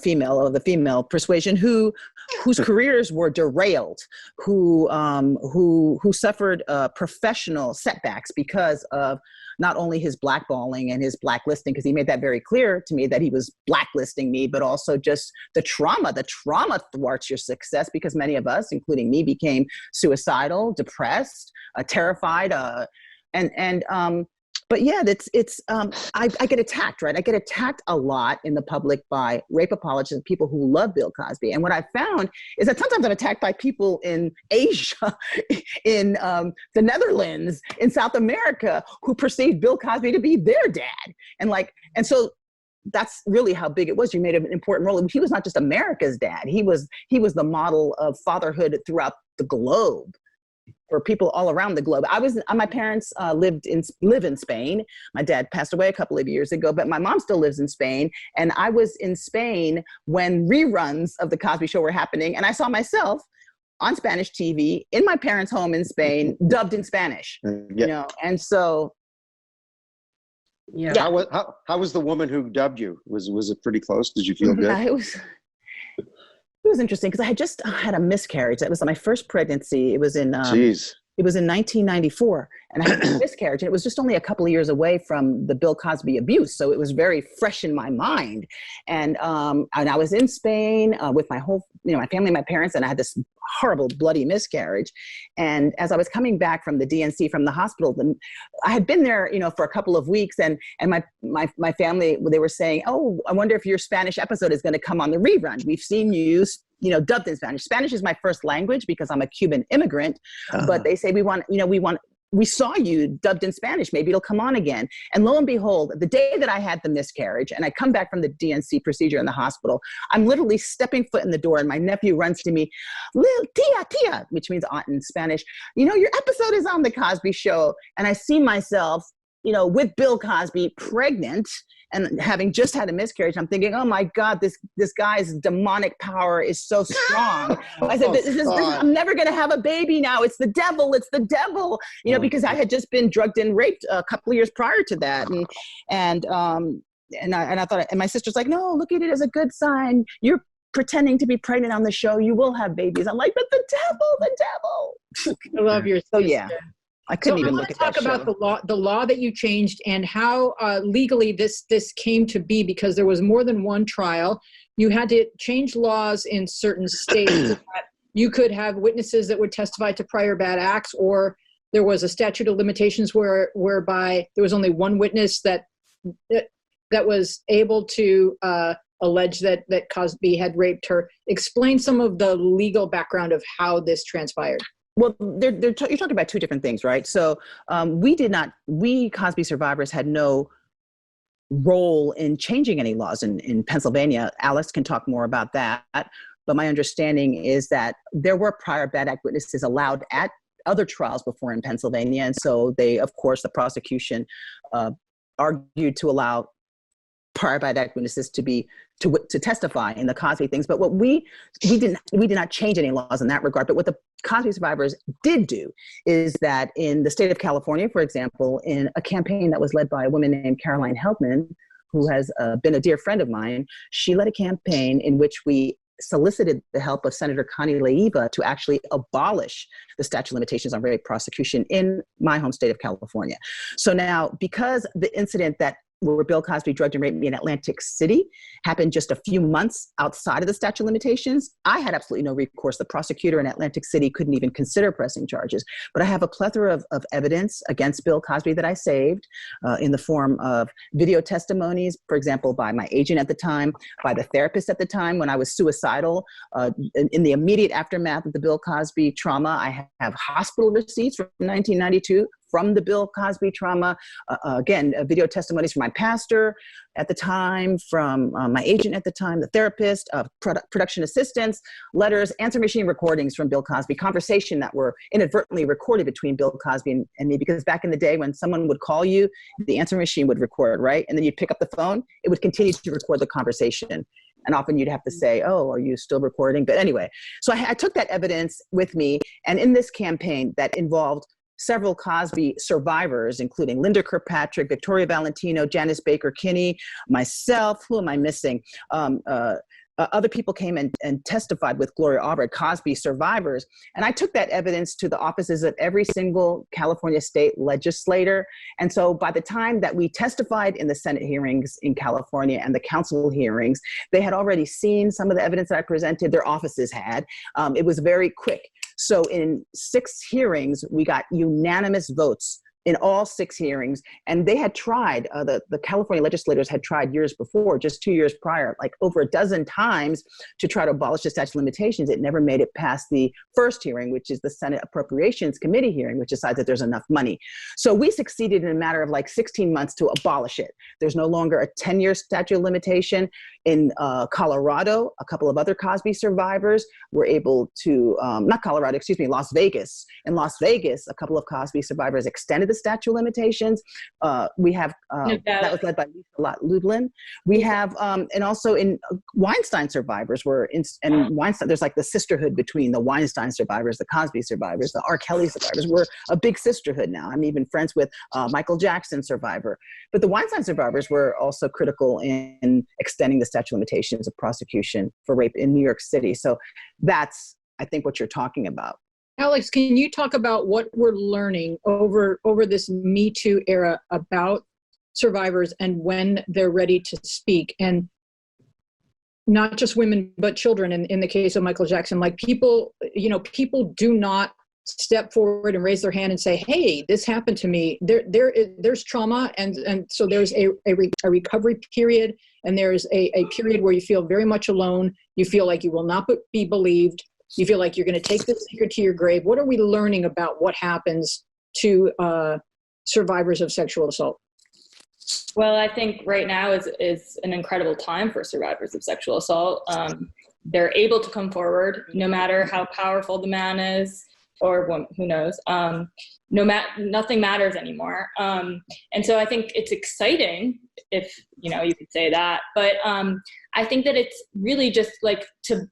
female persuasion, whose careers were derailed, who suffered professional setbacks because of not only his blackballing and his blacklisting, because he made that very clear to me that he was blacklisting me, but also just the trauma. The trauma thwarts your success, because many of us, including me, became suicidal, depressed, terrified, but yeah, I get attacked, right? I get attacked a lot in the public by rape apologists, people who love Bill Cosby. And what I found is that sometimes I'm attacked by people in Asia, in the Netherlands, in South America, who perceive Bill Cosby to be their dad. And so that's really how big it was. You made an important role. He was not just America's dad. He was the model of fatherhood throughout the globe, for people all around the globe. My parents live in Spain. My dad passed away a couple of years ago, but my mom still lives in Spain. And I was in Spain when reruns of The Cosby Show were happening. And I saw myself on Spanish TV in my parents' home in Spain, dubbed in Spanish, and so. Yeah. How was the woman who dubbed you? Was it pretty close? Did you feel good? It was interesting because I had just had a miscarriage. That was my first pregnancy. It was in It was in 1994, and I had a miscarriage, and it was just only a couple of years away from the Bill Cosby abuse, so it was very fresh in my mind. And I was in Spain with my whole, my family, my parents, and I had this horrible bloody miscarriage. And as I was coming back from the DNC, from the hospital, I had been there, for a couple of weeks, and my family, they were saying, "Oh, I wonder if your Spanish episode is going to come on the rerun. We've seen you dubbed in Spanish." Spanish is my first language because I'm a Cuban immigrant, but they say we saw you dubbed in Spanish. Maybe it'll come on again. And lo and behold, the day that I had the miscarriage and I come back from the DNC procedure in the hospital, I'm literally stepping foot in the door and my nephew runs to me, "Lil, tia," which means aunt in Spanish. "Your episode is on The Cosby Show." And I see myself, with Bill Cosby, pregnant and having just had a miscarriage. I'm thinking, oh my God, this guy's demonic power is so strong. I said, I'm never going to have a baby now. It's the devil. It's the devil. Because I had just been drugged and raped a couple of years prior to that. And I thought, and my sister's like, "No, look at it as a good sign. You're pretending to be pregnant on the show. You will have babies." I'm like, "But the devil. I love your sister. So yeah. I couldn't even look at that show. I want to talk about the law that you changed and how legally this came to be, because there was more than one trial. You had to change laws in certain states so that you could have witnesses that would testify to prior bad acts, or there was a statute of limitations whereby there was only one witness that was able to allege that Cosby had raped her. Explain some of the legal background of how this transpired. Well, you're talking about two different things, right? So we Cosby survivors had no role in changing any laws in Pennsylvania. Alex can talk more about that. But my understanding is that there were prior bad act witnesses allowed at other trials before in Pennsylvania. And so they, of course, the prosecution argued to allow prior bad act witnesses to testify in the Cosby things. But what we did not change any laws in that regard. But what the Cosby survivors did do is that in the state of California, for example, in a campaign that was led by a woman named Caroline Heldman, who has been a dear friend of mine, she led a campaign in which we solicited the help of Senator Connie Leiva to actually abolish the statute of limitations on rape prosecution in my home state of California. So now, because the incident where Bill Cosby drugged and raped me in Atlantic City happened just a few months outside of the statute of limitations, I had absolutely no recourse. The prosecutor in Atlantic City couldn't even consider pressing charges. But I have a plethora of evidence against Bill Cosby that I saved in the form of video testimonies, for example, by my agent at the time, by the therapist at the time when I was suicidal. In the immediate aftermath of the Bill Cosby trauma, I have hospital receipts from 1992 from the Bill Cosby trauma. Again, video testimonies from my pastor at the time, from my agent at the time, the therapist, production assistants, letters, answer machine recordings from Bill Cosby, conversation that were inadvertently recorded between Bill Cosby and me, because back in the day when someone would call you, the answer machine would record, right? And then you'd pick up the phone, it would continue to record the conversation. And often you'd have to say, oh, are you still recording? But anyway, so I took that evidence with me. And in this campaign that involved several Cosby survivors, including Linda Kirkpatrick, Victoria Valentino, Janice Baker Kinney, myself, who am I missing? Other people came and testified with Gloria Allred, Cosby survivors. And I took that evidence to the offices of every single California state legislator. And so by the time that we testified in the Senate hearings in California and the council hearings, they had already seen some of the evidence that I presented, their offices had. It was very quick. So in 6 hearings, we got unanimous votes in all 6 hearings. And they had tried, the California legislators had tried years before, just 2 years prior, like over a dozen times to try to abolish the statute of limitations. It never made it past the first hearing, which is the Senate Appropriations Committee hearing, which decides that there's enough money. So we succeeded in a matter of like 16 months to abolish it. There's no longer a 10-year statute of limitation. In Colorado, a couple of other Cosby survivors were able to, Las Vegas. In Las Vegas, a couple of Cosby survivors extended the statute of limitations. We have, that was led by Lisa Lublin. We have, and also in Weinstein survivors Weinstein, there's like the sisterhood between the Weinstein survivors, the Cosby survivors, the R. Kelly survivors. We're a big sisterhood now. I'm even friends with Michael Jackson survivor. But the Weinstein survivors were also critical in extending the statute of limitations of prosecution for rape in New York City. So that's, I think, what you're talking about. Alex, can you talk about what we're learning over this Me Too era about survivors and when they're ready to speak? And not just women, but children. In the case of Michael Jackson, like people do not step forward and raise their hand and say, hey, this happened to me. There's trauma. And so there's a recovery period, and there's a period where you feel very much alone. You feel like you will not be believed. You feel like you're going to take this secret to your grave. What are we learning about what happens to survivors of sexual assault? Well, I think right now is an incredible time for survivors of sexual assault. They're able to come forward no matter how powerful the man is, or who knows. Nothing matters anymore. And so I think it's exciting, if you could say that. But I think that it's really just like to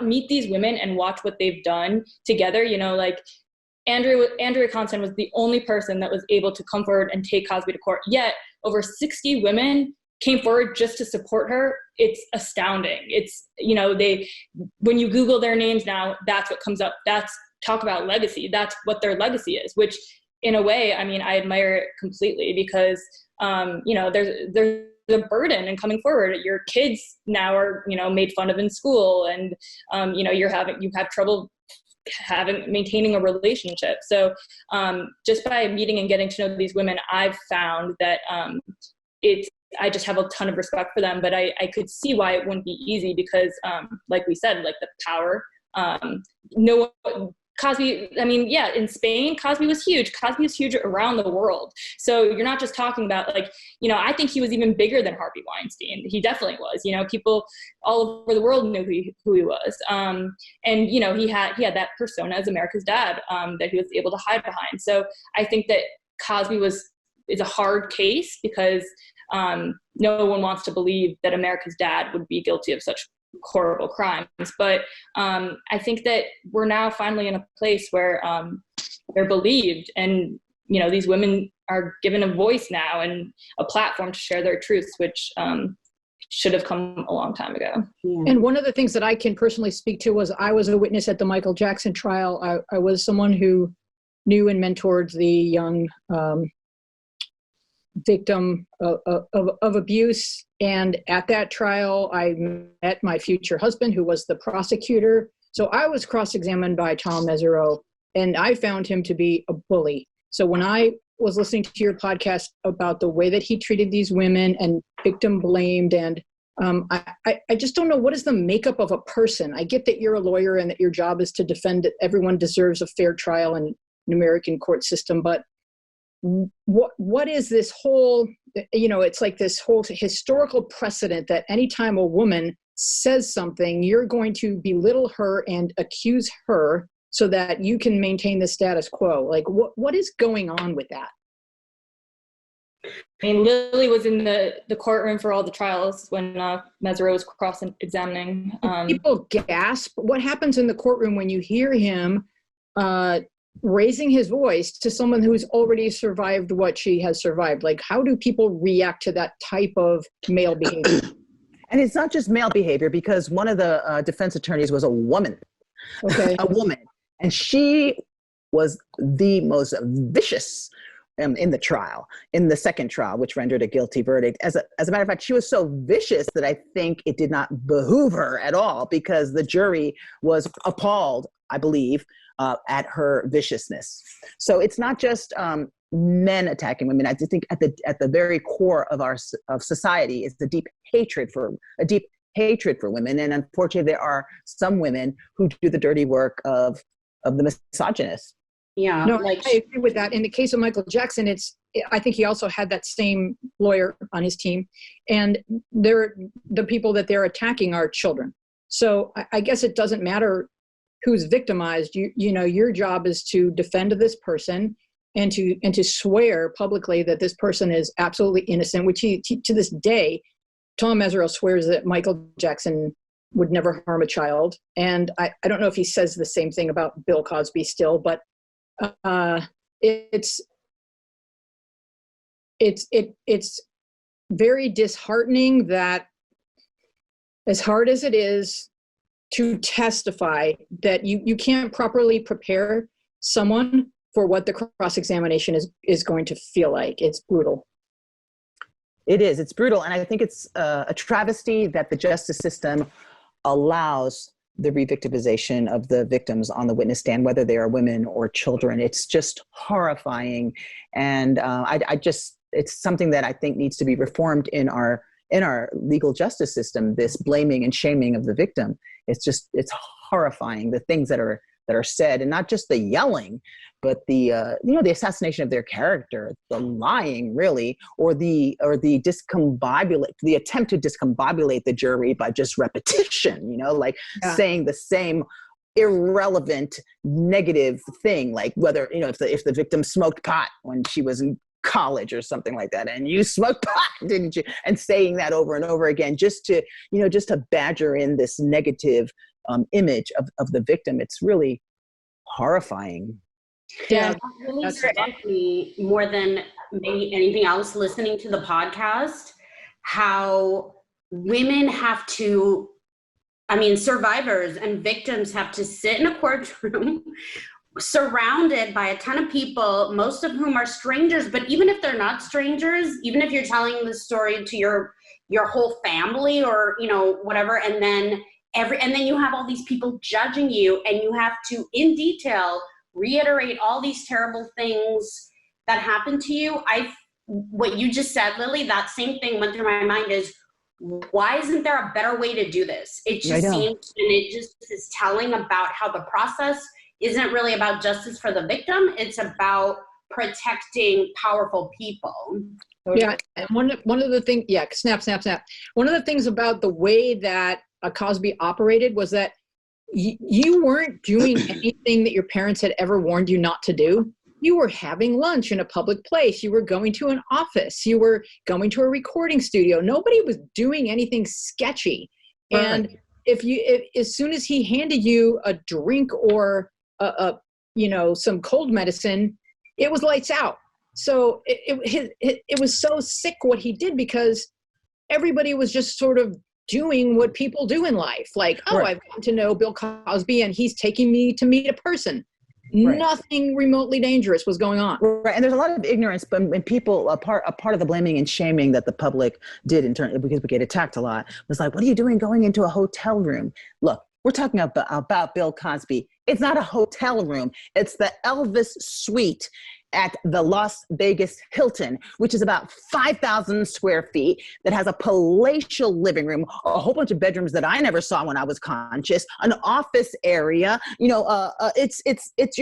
meet these women and watch what they've done together. Like Andrea Constand was the only person that was able to come forward and take Cosby to court. Yet over 60 women came forward just to support her. It's astounding. It's, when you Google their names now, that's what comes up. That's talk about legacy. That's what their legacy is, which in a way, I mean, I admire it completely because, there's a burden in coming forward. Your kids now are, made fun of in school, and, you have trouble maintaining a relationship. So just by meeting and getting to know these women, I've found that I just have a ton of respect for them, but I could see why it wouldn't be easy because, like we said, like the power, Cosby, I mean, yeah, in Spain, Cosby was huge. Cosby was huge around the world. So you're not just talking about like, you know, I think he was even bigger than Harvey Weinstein. He definitely was, you know, people all over the world knew who he was. And, you know, he had that persona as America's dad that he was able to hide behind. So I think that Cosby is a hard case because no one wants to believe that America's dad would be guilty of such horrible crimes. But I think that we're now finally in a place where they're believed, and you know, these women are given a voice now and a platform to share their truths, which should have come a long time ago. And one of the things that I can personally speak to was I was a witness at the Michael Jackson trial. I was someone who knew and mentored the young victim of abuse. And at that trial, I met my future husband, who was the prosecutor. So I was cross-examined by Tom Mesereau, and I found him to be a bully. So when I was listening to your podcast about the way that he treated these women and victim blamed, and I just don't know, what is the makeup of a person? I get that you're a lawyer and that your job is to defend that everyone deserves a fair trial in an American court system, but what is this whole, you know, it's like this whole historical precedent that anytime a woman says something, you're going to belittle her and accuse her so that you can maintain the status quo. Like, what is going on with that? I mean, Lili was in the courtroom for all the trials when Mesereau was cross-examining. People gasp. What happens in the courtroom when you hear him raising his voice to someone who's already survived what she has survived? Like, how do people react to that type of male behavior? And it's not just male behavior, because one of the defense attorneys was a woman. Okay. A woman. And she was the most vicious in the trial, in the second trial, which rendered a guilty verdict. As a matter of fact, she was so vicious that I think it did not behoove her at all, because the jury was appalled, I believe, at her viciousness. So it's not just men attacking women. I think at the very core of society is the deep hatred for women. And unfortunately, there are some women who do the dirty work of the misogynist. Yeah, no, I agree with that. In the case of Michael Jackson, I think he also had that same lawyer on his team, and the people that they're attacking are children. So I guess it doesn't matter who's victimized. You know, your job is to defend this person and to swear publicly that this person is absolutely innocent, which he to this day, Tom Mesereau swears that Michael Jackson would never harm a child. And I don't know if he says the same thing about Bill Cosby still, but it's very disheartening that, as hard as it is to testify, that you can't properly prepare someone for what the cross-examination is going to feel like. It's brutal. It is. It's brutal. And I think it's a travesty that the justice system allows the re-victimization of the victims on the witness stand, whether they are women or children. It's just horrifying. And it's something that I think needs to be reformed in our legal justice system, this blaming and shaming of the victim. It's horrifying, the things that are said, and not just the yelling, but the assassination of their character, the lying, really, or the attempt to discombobulate the jury by just repetition, saying the same irrelevant negative thing, like whether, if the victim smoked pot when she was in college or something like that, and you smoked pot, didn't you? And saying that over and over again, just to badger in this negative image of the victim. It's really horrifying. Yeah, that really struck me more than maybe anything else listening to the podcast, how women have to, survivors and victims have to sit in a courtroom surrounded by a ton of people, most of whom are strangers. But even if they're not strangers, even if you're telling the story to your whole family or, whatever, and then and then you have all these people judging you, and you have to, in detail, reiterate all these terrible things that happened to you. What you just said, Lili, that same thing went through my mind is, why isn't there a better way to do this? It just seems, and it just is telling about how the process isn't really about justice for the victim. It's about protecting powerful people. Yeah, and one of the things, snap. One of the things about the way that Cosby operated was that you weren't doing anything that your parents had ever warned you not to do. You were having lunch in a public place. You were going to an office. You were going to a recording studio. Nobody was doing anything sketchy. Right. And as soon as he handed you a drink or some cold medicine, it was lights out. So it was so sick what he did, because everybody was just sort of doing what people do in life. Like, I've gotten to know Bill Cosby and he's taking me to meet a person. Right. Nothing remotely dangerous was going on. Right, and there's a lot of ignorance, but when people, a part of the blaming and shaming that the public did in turn, because we get attacked a lot, was like, what are you doing going into a hotel room? Look, we're talking about Bill Cosby. It's not a hotel room. It's the Elvis suite at the Las Vegas Hilton, which is about 5,000 square feet, that has a palatial living room, a whole bunch of bedrooms that I never saw when I was conscious, an office area. You're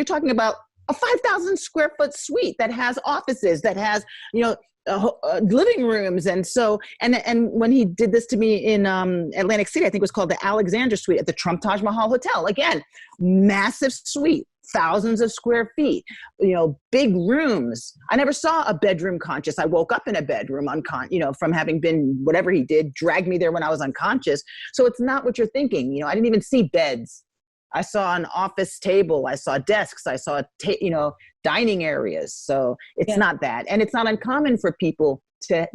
talking about a 5,000 square foot suite that has offices, that has, living rooms. And so, and when he did this to me in Atlantic City, I think it was called the Alexandra Suite at the Trump Taj Mahal Hotel. Again, massive suite. Thousands of square feet, big rooms. I never saw a bedroom conscious. I woke up in a bedroom from having been, whatever he did, dragged me there when I was unconscious. So it's not what you're thinking. I didn't even see beds. I saw an office table. I saw desks. I saw, dining areas. So it's not that. And it's not uncommon for people to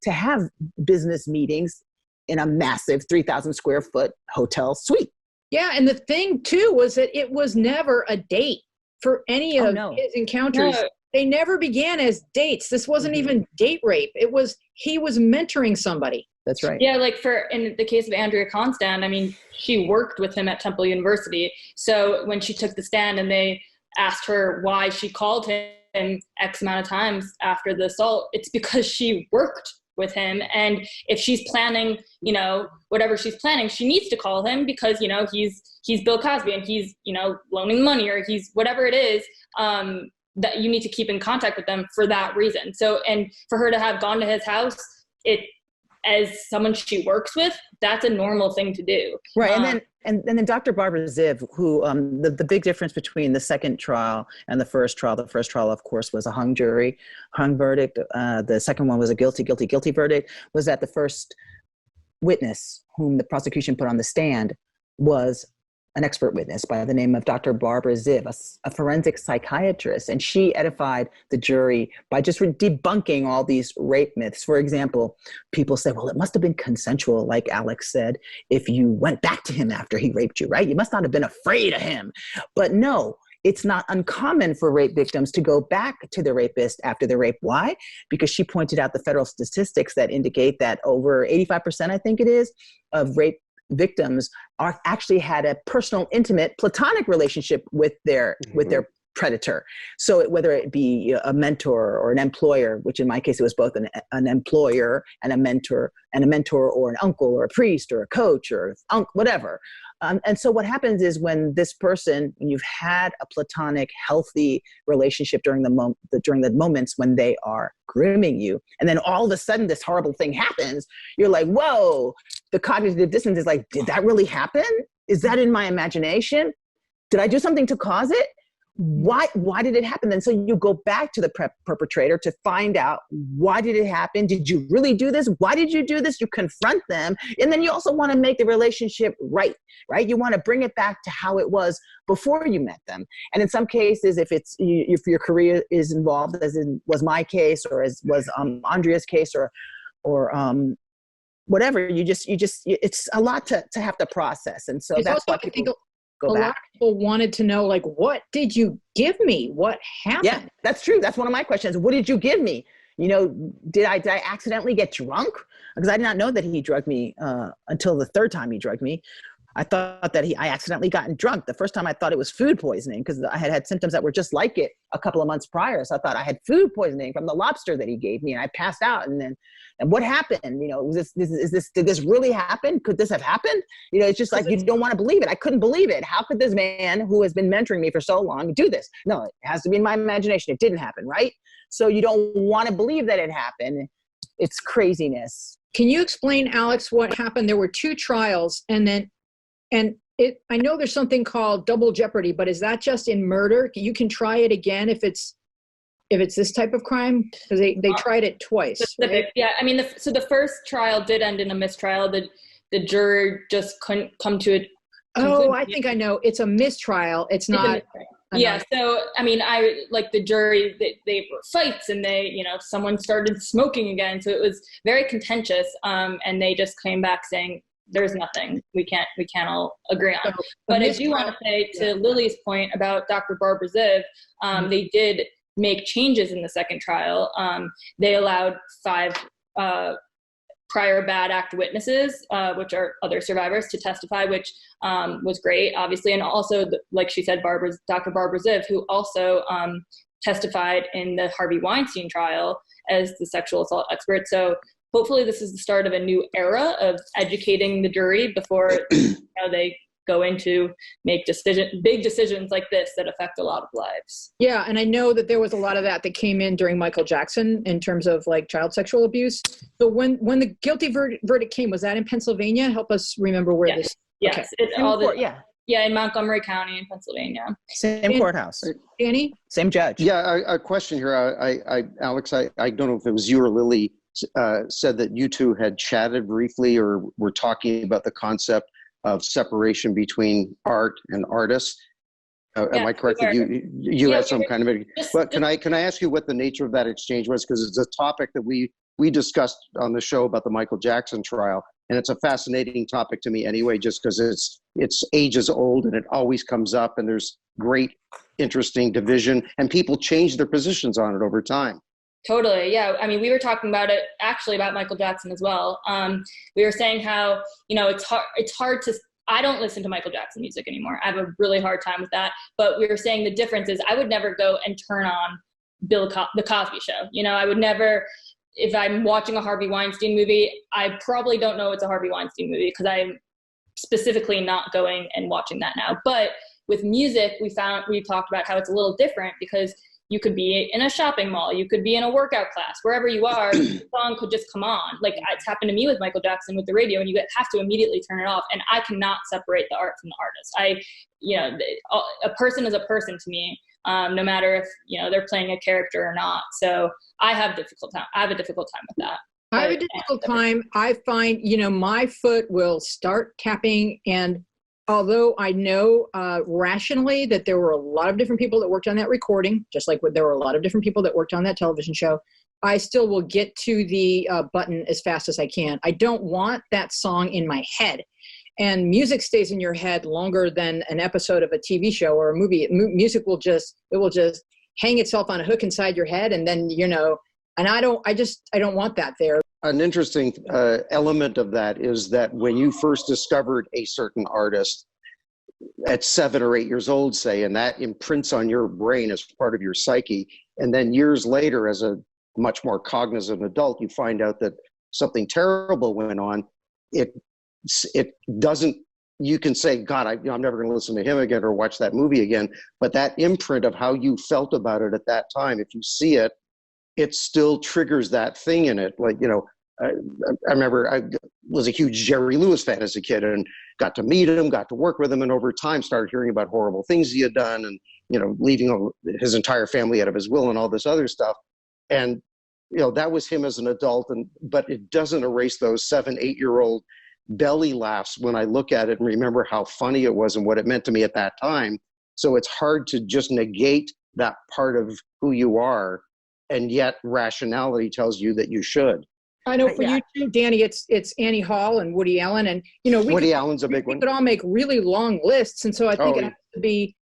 have business meetings in a massive 3,000 square foot hotel suite. Yeah, and the thing too was that it was never a date for any of his encounters. No. They never began as dates. This wasn't even date rape. He was mentoring somebody. That's right. Yeah, like in the case of Andrea Constand, I mean, she worked with him at Temple University. So when she took the stand and they asked her why she called him X amount of times after the assault, it's because she worked with him. And if she's planning, whatever she's planning, she needs to call him because, he's Bill Cosby and he's, loaning money, or he's whatever it is, that you need to keep in contact with them for that reason. So, and for her to have gone to his house, as someone she works with, that's a normal thing to do. Right. And then Dr. Barbara Ziv, who the big difference between the second trial and the first trial, of course, was a hung verdict. The second one was a guilty verdict, was that the first witness whom the prosecution put on the stand was an expert witness by the name of Dr. Barbara Ziv, a forensic psychiatrist. And she edified the jury by just debunking all these rape myths. For example, people say, well, it must have been consensual, like Alex said, if you went back to him after he raped you, right? You must not have been afraid of him. But no, it's not uncommon for rape victims to go back to the rapist after the rape. Why? Because she pointed out the federal statistics that indicate that over 85%, I think it is, of rape victims actually had a personal, intimate, platonic relationship with their predator. So whether it be a mentor or an employer, which in my case it was both an employer and a mentor, or an uncle or a priest or a coach or whatever. And so what happens is when this person, you've had a platonic, healthy relationship during the moments when they are grooming you, and then all of a sudden this horrible thing happens, you're like, whoa, the cognitive dissonance is like, did that really happen? Is that in my imagination? Did I do something to cause it? Why did it happen? And so you go back to the perpetrator to find out, why did it happen? Did you really do this? Why did you do this? You confront them. And then you also want to make the relationship right? You want to bring it back to how it was before you met them. And in some cases, if your career is involved, as in was my case, or as was Andrea's case, or whatever, it's a lot to have to process. And so that's why people go back. A lot of people wanted to know, like, what did you give me? What happened? Yeah, that's true. That's one of my questions. What did you give me? Did I accidentally get drunk? Because I did not know that he drugged me until the third time he drugged me. I thought that I accidentally gotten drunk. The first time I thought it was food poisoning because I had symptoms that were just like it a couple of months prior. So I thought I had food poisoning from the lobster that he gave me, and I passed out. And what happened? You know, did this really happen? Could this have happened? You know, it's just like, you don't want to believe it. I couldn't believe it. How could this man who has been mentoring me for so long do this? No, it has to be in my imagination. It didn't happen, right? So you don't want to believe that it happened. It's craziness. Can you explain, Alex, what happened? There were 2 trials, I know there's something called double jeopardy, but is that just in murder? You can try it again if it's this type of crime, because they tried it twice. Right? Yeah, I mean, so the first trial did end in a mistrial. The jury just couldn't come to it. I think I know. It's a mistrial. It's not. Yeah. So, I mean, the jury, they were fights, and someone started smoking again. So it was very contentious. And they just came back saying, there's nothing we can't all agree on. But I do want to say to Lily's point about Dr. Barbara Ziv, they did make changes in the second trial. They allowed 5 prior bad act witnesses, which are other survivors, to testify, which was great, obviously. And also, like she said, Dr. Barbara Ziv, who also testified in the Harvey Weinstein trial as the sexual assault expert. So hopefully this is the start of a new era of educating the jury before they go into make big decisions like this that affect a lot of lives. Yeah, and I know that there was a lot of that came in during Michael Jackson in terms of child sexual abuse. So when the guilty verdict came, was that in Pennsylvania? Help us remember where this. Yes, okay. In Montgomery County in Pennsylvania. Same courthouse. Danny? Same judge. Yeah, a question here. Alex, I don't know if it was you or Lily, said that you two had chatted briefly or were talking about the concept of separation between art and artists. Am I correct that you had some kind of? But can I ask you what the nature of that exchange was? Because it's a topic that we discussed on the show about the Michael Jackson trial, and it's a fascinating topic to me anyway, just because it's ages old and it always comes up, and there's great, interesting division, and people change their positions on it over time. Totally. Yeah. I mean, we were talking about it actually about Michael Jackson as well. We were saying how, it's hard to, I don't listen to Michael Jackson music anymore. I have a really hard time with that. But we were saying the difference is I would never go and turn on the Cosby Show. I would never, if I'm watching a Harvey Weinstein movie, I probably don't know it's a Harvey Weinstein movie because I'm specifically not going and watching that now. But with music, we talked about how it's a little different because you could be in a shopping mall, you could be in a workout class, wherever you are, the song could just come on. Like it's happened to me with Michael Jackson with the radio, and you have to immediately turn it off. And I cannot separate the art from the artist. A person is a person to me, no matter if, they're playing a character or not. So I have a difficult time with that. I have a difficult time. I find, my foot will start tapping, and although I know rationally that there were a lot of different people that worked on that recording, just like there were a lot of different people that worked on that television show, I still will get to the button as fast as I can. I don't want that song in my head. And music stays in your head longer than an episode of a TV show or a movie. Music will just hang itself on a hook inside your head, and then, and I don't want that there. An interesting element of that is that when you first discovered a certain artist at 7 or 8 years old, say, and that imprints on your brain as part of your psyche, and then years later, as a much more cognizant adult, you find out that something terrible went on, it doesn't, you can say, God, I'm never going to listen to him again or watch that movie again, but that imprint of how you felt about it at that time, if you see it, it still triggers that thing in it. Like, I remember I was a huge Jerry Lewis fan as a kid and got to meet him, got to work with him, and over time started hearing about horrible things he had done and, leaving his entire family out of his will and all this other stuff. And, that was him as an adult, but it doesn't erase those 7, 8-year-old belly laughs when I look at it and remember how funny it was and what it meant to me at that time. So it's hard to just negate that part of who you are, and yet rationality tells you that you should. I know for you too, Danny, it's Annie Hall and Woody Allen, and Woody Allen's a big one. We could all make really long lists, and so I think it has to be.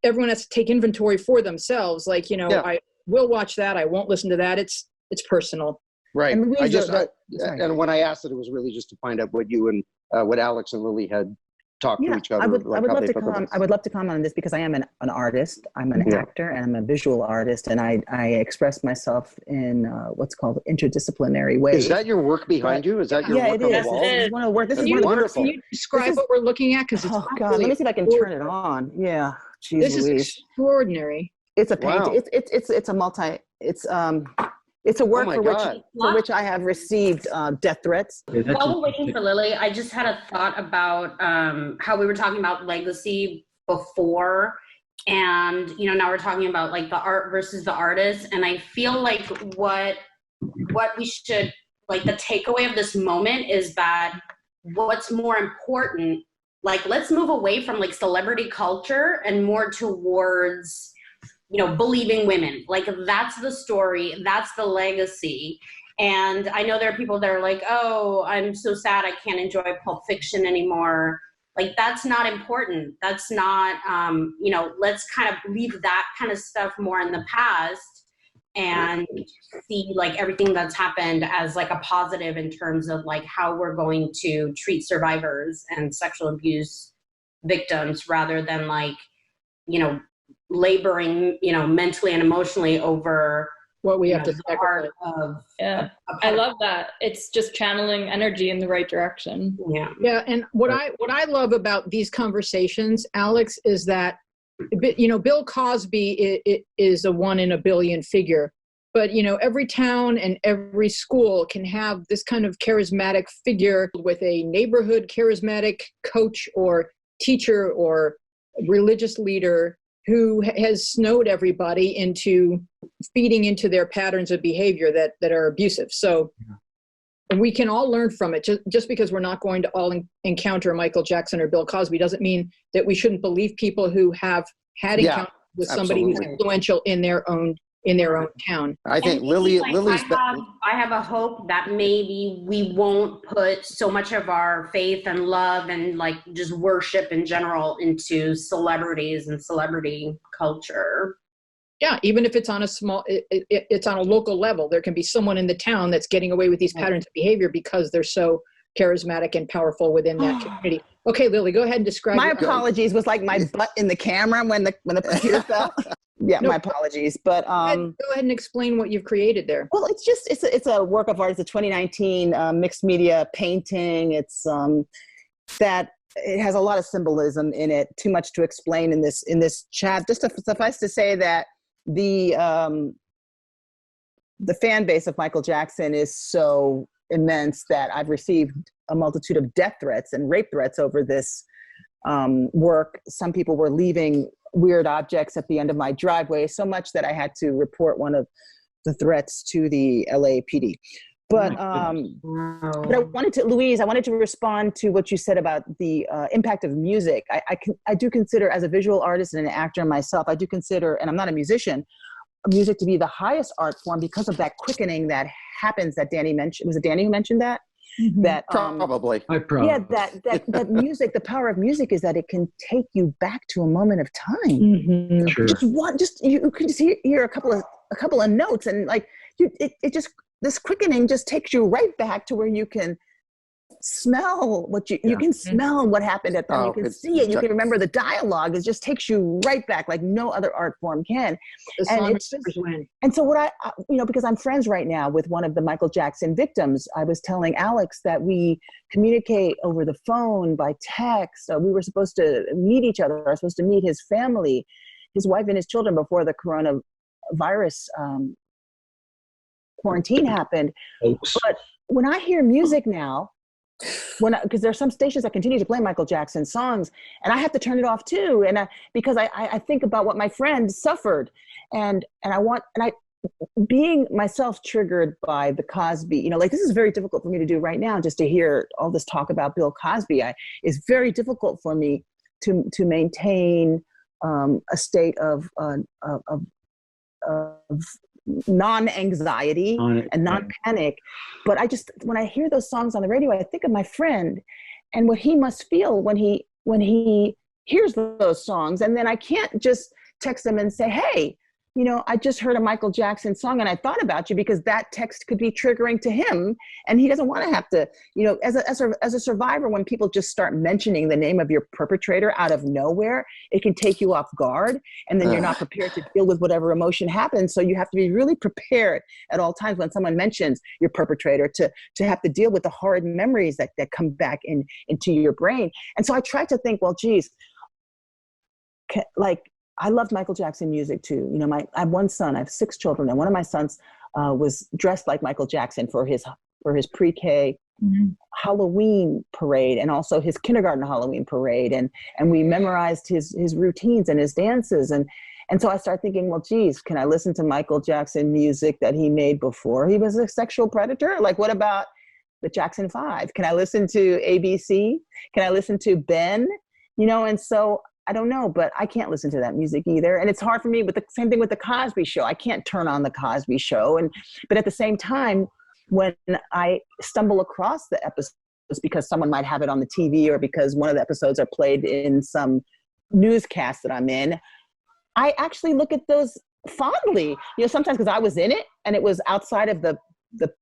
Everyone has to take inventory for themselves. I will watch that. I won't listen to that. It's personal. Right. And when I asked it was really just to find out what you and what Alex and Lili had talked to each other. I would love to comment on this because I am an artist. I'm an actor and I'm a visual artist, and I express myself in what's called interdisciplinary ways. Is that your work behind you? Is that your work on the wall? This is one of the work. This is wonderful. Can you describe what we're looking at? Because oh god, let me see if I can turn it on. Yeah, jeez, this Louise. is extraordinary. It's a painting. Wow. It's a work for which I have received death threats. While we're waiting for Lili, I just had a thought about how we were talking about legacy before, and now we're talking about like the art versus the artist. And I feel like what we should, like, the takeaway of this moment is that what's more important, like, let's move away from like celebrity culture and more towards believing women. Like, that's the story, that's the legacy. And I know there are people that are like, oh, I'm so sad I can't enjoy Pulp Fiction anymore. Like, that's not important. That's not, let's kind of leave that kind of stuff more in the past and see like everything that's happened as like a positive in terms of like how we're going to treat survivors and sexual abuse victims, rather than like, laboring, mentally and emotionally over what we have to part of. I love that. It's just channeling energy in the right direction. Yeah. And what I love about these conversations, Alex, is that, Bill Cosby is a 1 in a billion figure, but every town and every school can have this kind of charismatic figure with a neighborhood charismatic coach or teacher or religious leader who has snowed everybody into feeding into their patterns of behavior that are abusive. So we can all learn from it. Just because we're not going to all encounter Michael Jackson or Bill Cosby doesn't mean that we shouldn't believe people who have had encounters with somebody who's influential in their own town. I think Lily's. I have a hope that maybe we won't put so much of our faith and love and like just worship in general into celebrities and celebrity culture. Yeah, even if it's on it's on a local level, there can be someone in the town that's getting away with these patterns of behavior because they're so charismatic and powerful within that community. Okay, Lili, go ahead and describe. My apologies was like my butt in the camera when the computer fell. Yeah, my apologies. But go ahead and explain what you've created there. Well, it's a work of art. It's a 2019 mixed media painting. It's that it has a lot of symbolism in it. Too much to explain in this chat. Just to suffice to say that the fan base of Michael Jackson is so immense that I've received a multitude of death threats and rape threats over this work. Some people were leaving weird objects at the end of my driveway, so much that I had to report one of the threats to the LAPD. But but I wanted to, Louise, I wanted to respond to what you said about the impact of music. I do consider, as a visual artist and an actor myself, I do consider, and I'm not a musician, music to be the highest art form because of that quickening that happens that Danny mentioned. Was it Danny who mentioned that? Mm-hmm. That probably. Yeah, that music, the power of music is that it can take you back to a moment of time. Mm-hmm. Sure. You could just hear a couple of notes, and like it just, this quickening just takes you right back to where you can smell what you can smell what happened at them. You can see it. You can remember the dialogue. It just takes you right back like no other art form can. And so what I because I'm friends right now with one of the Michael Jackson victims, I was telling Alex that we communicate over the phone, by text. We were supposed to meet each other. I was supposed to meet his family, his wife and his children before the coronavirus quarantine happened. Oops. But when I hear music now, because there are some stations that continue to play Michael Jackson songs, and I have to turn it off too, and because I think about what my friend suffered, and being myself triggered by the Cosby, like this is very difficult for me to do right now, just to hear all this talk about Bill Cosby. It's very difficult for me to maintain a state of non-anxiety and non-panic. But when I hear those songs on the radio, I think of my friend and what he must feel when he hears those songs. And then I can't just text him and say, hey, you know, I just heard a Michael Jackson song and I thought about you because that text could be triggering to him. And he doesn't want to have to, you know, as a survivor, when people just start mentioning the name of your perpetrator out of nowhere, it can take you off guard. And then you're not prepared to deal with whatever emotion happens. So you have to be really prepared at all times when someone mentions your perpetrator to have to deal with the horrid memories that come back into your brain. And so I tried to think, well, geez, like, I loved Michael Jackson music too. You know, I have one son, I have 6 children, and one of my sons was dressed like Michael Jackson for his pre-K Halloween parade, and also his kindergarten Halloween parade. And we memorized his routines and his dances. And so I started thinking, well, geez, can I listen to Michael Jackson music that he made before he was a sexual predator? Like, what about the Jackson 5? Can I listen to ABC? Can I listen to Ben? You know, and so I don't know, but I can't listen to that music either. And it's hard for me with the same thing with the Cosby Show. I can't turn on the Cosby Show. But at the same time, when I stumble across the episodes because someone might have it on the TV or because one of the episodes are played in some newscast that I'm in, I actually look at those fondly. You know, sometimes because I was in it and it was outside of the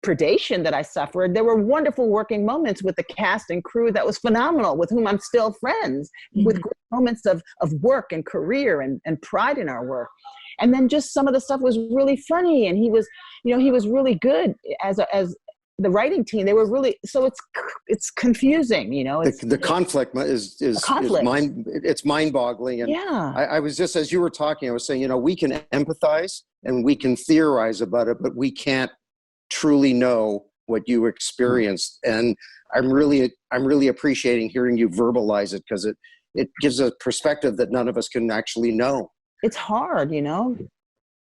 predation that I suffered. There were wonderful working moments with the cast and crew that was phenomenal, with whom I'm still friends, with great moments of work and career and pride in our work. And then just some of the stuff was really funny, and he was really good as the writing team. They were really, so it's confusing, you know. The conflict is mind-boggling. And yeah. I was just, as you were talking, I was saying, you know, we can empathize and we can theorize about it, but we can't truly know what you experienced. And I'm really appreciating hearing you verbalize it, because it gives a perspective that none of us can actually know. It's hard, you know,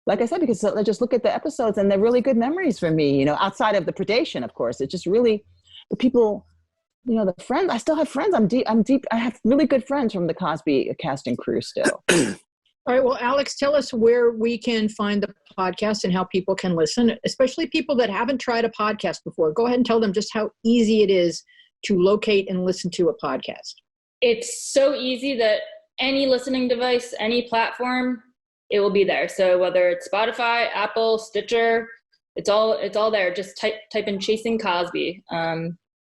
like I said, because I just look at the episodes and they're really good memories for me, you know, outside of the predation, of course. It's just really the people, you know, the friends. I still have friends. I'm deep. I have really good friends from the Cosby cast and crew still. All right. Well, Alex, tell us where we can find the podcast and how people can listen, especially people that haven't tried a podcast before. Go ahead and tell them just how easy it is to locate and listen to a podcast. It's so easy that any listening device, any platform, it will be there. So whether it's Spotify, Apple, Stitcher, it's all there. Just type in Chasing Cosby.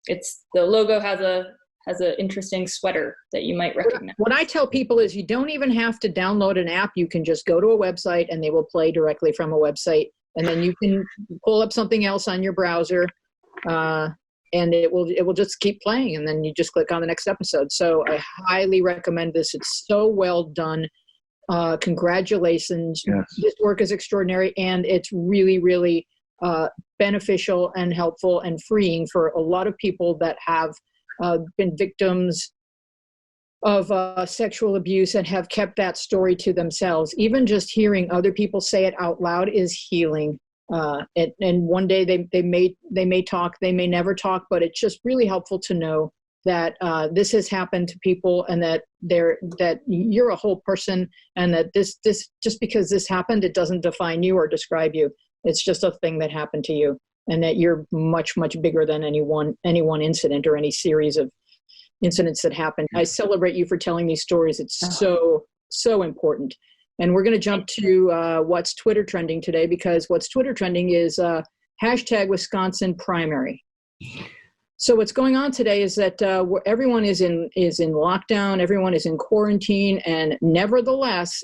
It's the logo has an interesting sweater that you might recognize. What I tell people is you don't even have to download an app. You can just go to a website and they will play directly from a website. And then you can pull up something else on your browser and it will just keep playing. And then you just click on the next episode. So I highly recommend this. It's so well done. Congratulations. Yes. This work is extraordinary, and it's really, really beneficial and helpful and freeing for a lot of people that have been victims of sexual abuse and have kept that story to themselves. Even just hearing other people say it out loud is healing. And one day they may talk, they may never talk, but it's just really helpful to know that this has happened to people, and that you're a whole person, and that this just because this happened, it doesn't define you or describe you. It's just a thing that happened to you, and that you're much, much bigger than any one incident or any series of incidents that happened. I celebrate you for telling these stories. It's so important. And we're going to jump to what's Twitter trending today, because what's Twitter trending is hashtag Wisconsin primary. So what's going on today is that everyone is in lockdown, everyone is in quarantine, and nevertheless,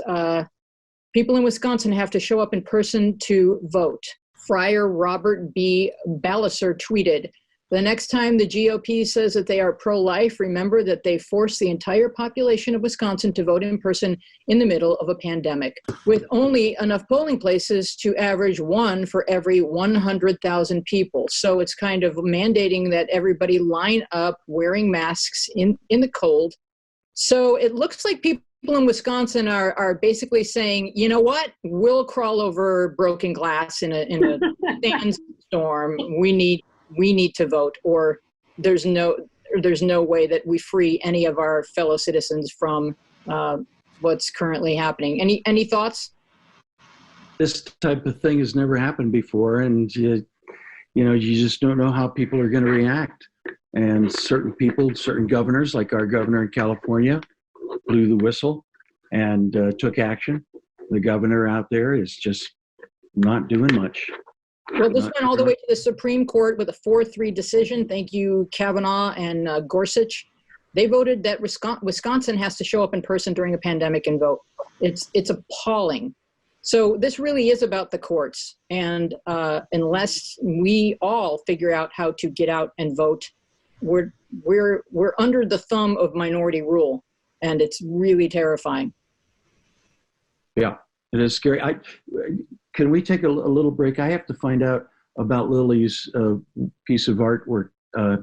people in Wisconsin have to show up in person to vote. Friar Robert B. Balliser tweeted, "The next time the GOP says that they are pro-life, remember that they forced the entire population of Wisconsin to vote in person in the middle of a pandemic, with only enough polling places to average one for every 100,000 people." So it's kind of mandating that everybody line up wearing masks in the cold. So it looks like people in Wisconsin are basically saying, you know what, we'll crawl over broken glass in a sandstorm. We need to vote, or there's no way that we free any of our fellow citizens from what's currently happening. Any thoughts? This type of thing has never happened before, and you just don't know how people are going to react. And certain governors, like our governor in California, blew the whistle and took action. the governor out there is just not doing much. Well, this went all the way to the Supreme Court with a 4-3 decision. Thank you, Kavanaugh and Gorsuch. They voted that Wisconsin has to show up in person during a pandemic and vote. It's appalling. So this really is about the courts. And unless we all figure out how to get out and vote, we're under the thumb of minority rule. And it's really terrifying. Yeah, it is scary. Can we take a little break? I have to find out about Lili's piece of artwork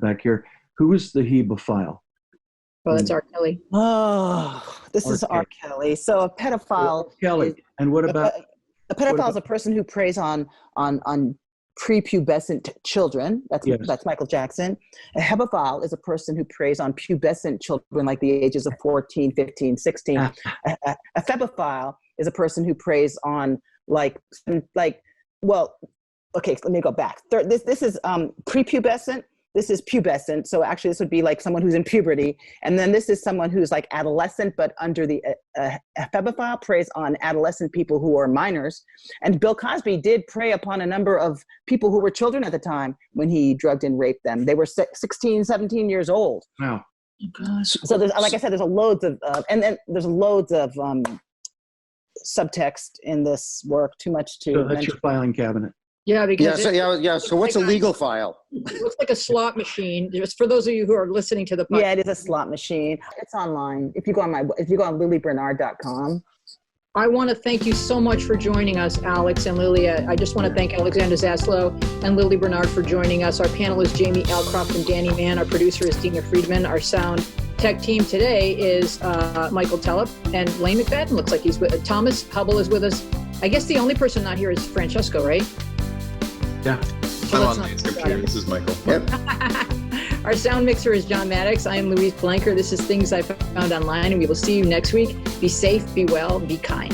back here. Who is the hebephile? Oh, that's R. Kelly. Oh, this is R. Kelly. So a pedophile. Kelly. And what about? A pedophile is a person who preys on prepubescent children. That's Michael Jackson. A hebephile is a person who preys on pubescent children, like the ages of 14, 15, 16. A febophile is a person who preys on well, okay, let me go back. This is prepubescent. This is pubescent. So actually this would be like someone who's in puberty. And then this is someone who's like adolescent, but under the febophile preys on adolescent people who are minors. And Bill Cosby did prey upon a number of people who were children at the time when he drugged and raped them. They were 16, 17 years old. Wow. So there's, like I said, there's loads of, and then there's loads of subtext in this work, too much to So that's your filing cabinet. Yeah, because So what's a legal file? It looks like a slot machine. Just for those of you who are listening to the podcast. Yeah, it is a slot machine. It's online. If you go on lilibernard.com. I want to thank you so much for joining us, Alex and Lili. I just want to thank Alexandra Zaslow and Lili Bernard for joining us. Our panelists, Jamie Alcroft and Danny Mann. Our producer is Dina Friedman. Our sound tech team today is Michael Tellep and Lane McFadden. Looks like he's with Thomas Hubble is with us. I guess the only person not here is Francesco, right? Yeah. I'm on Lane's computer. This is Michael. Yep. Our sound mixer is John Maddox. I am Louise Palanker. This is Things I Found Online, and we will see you next week. Be safe, be well, be kind.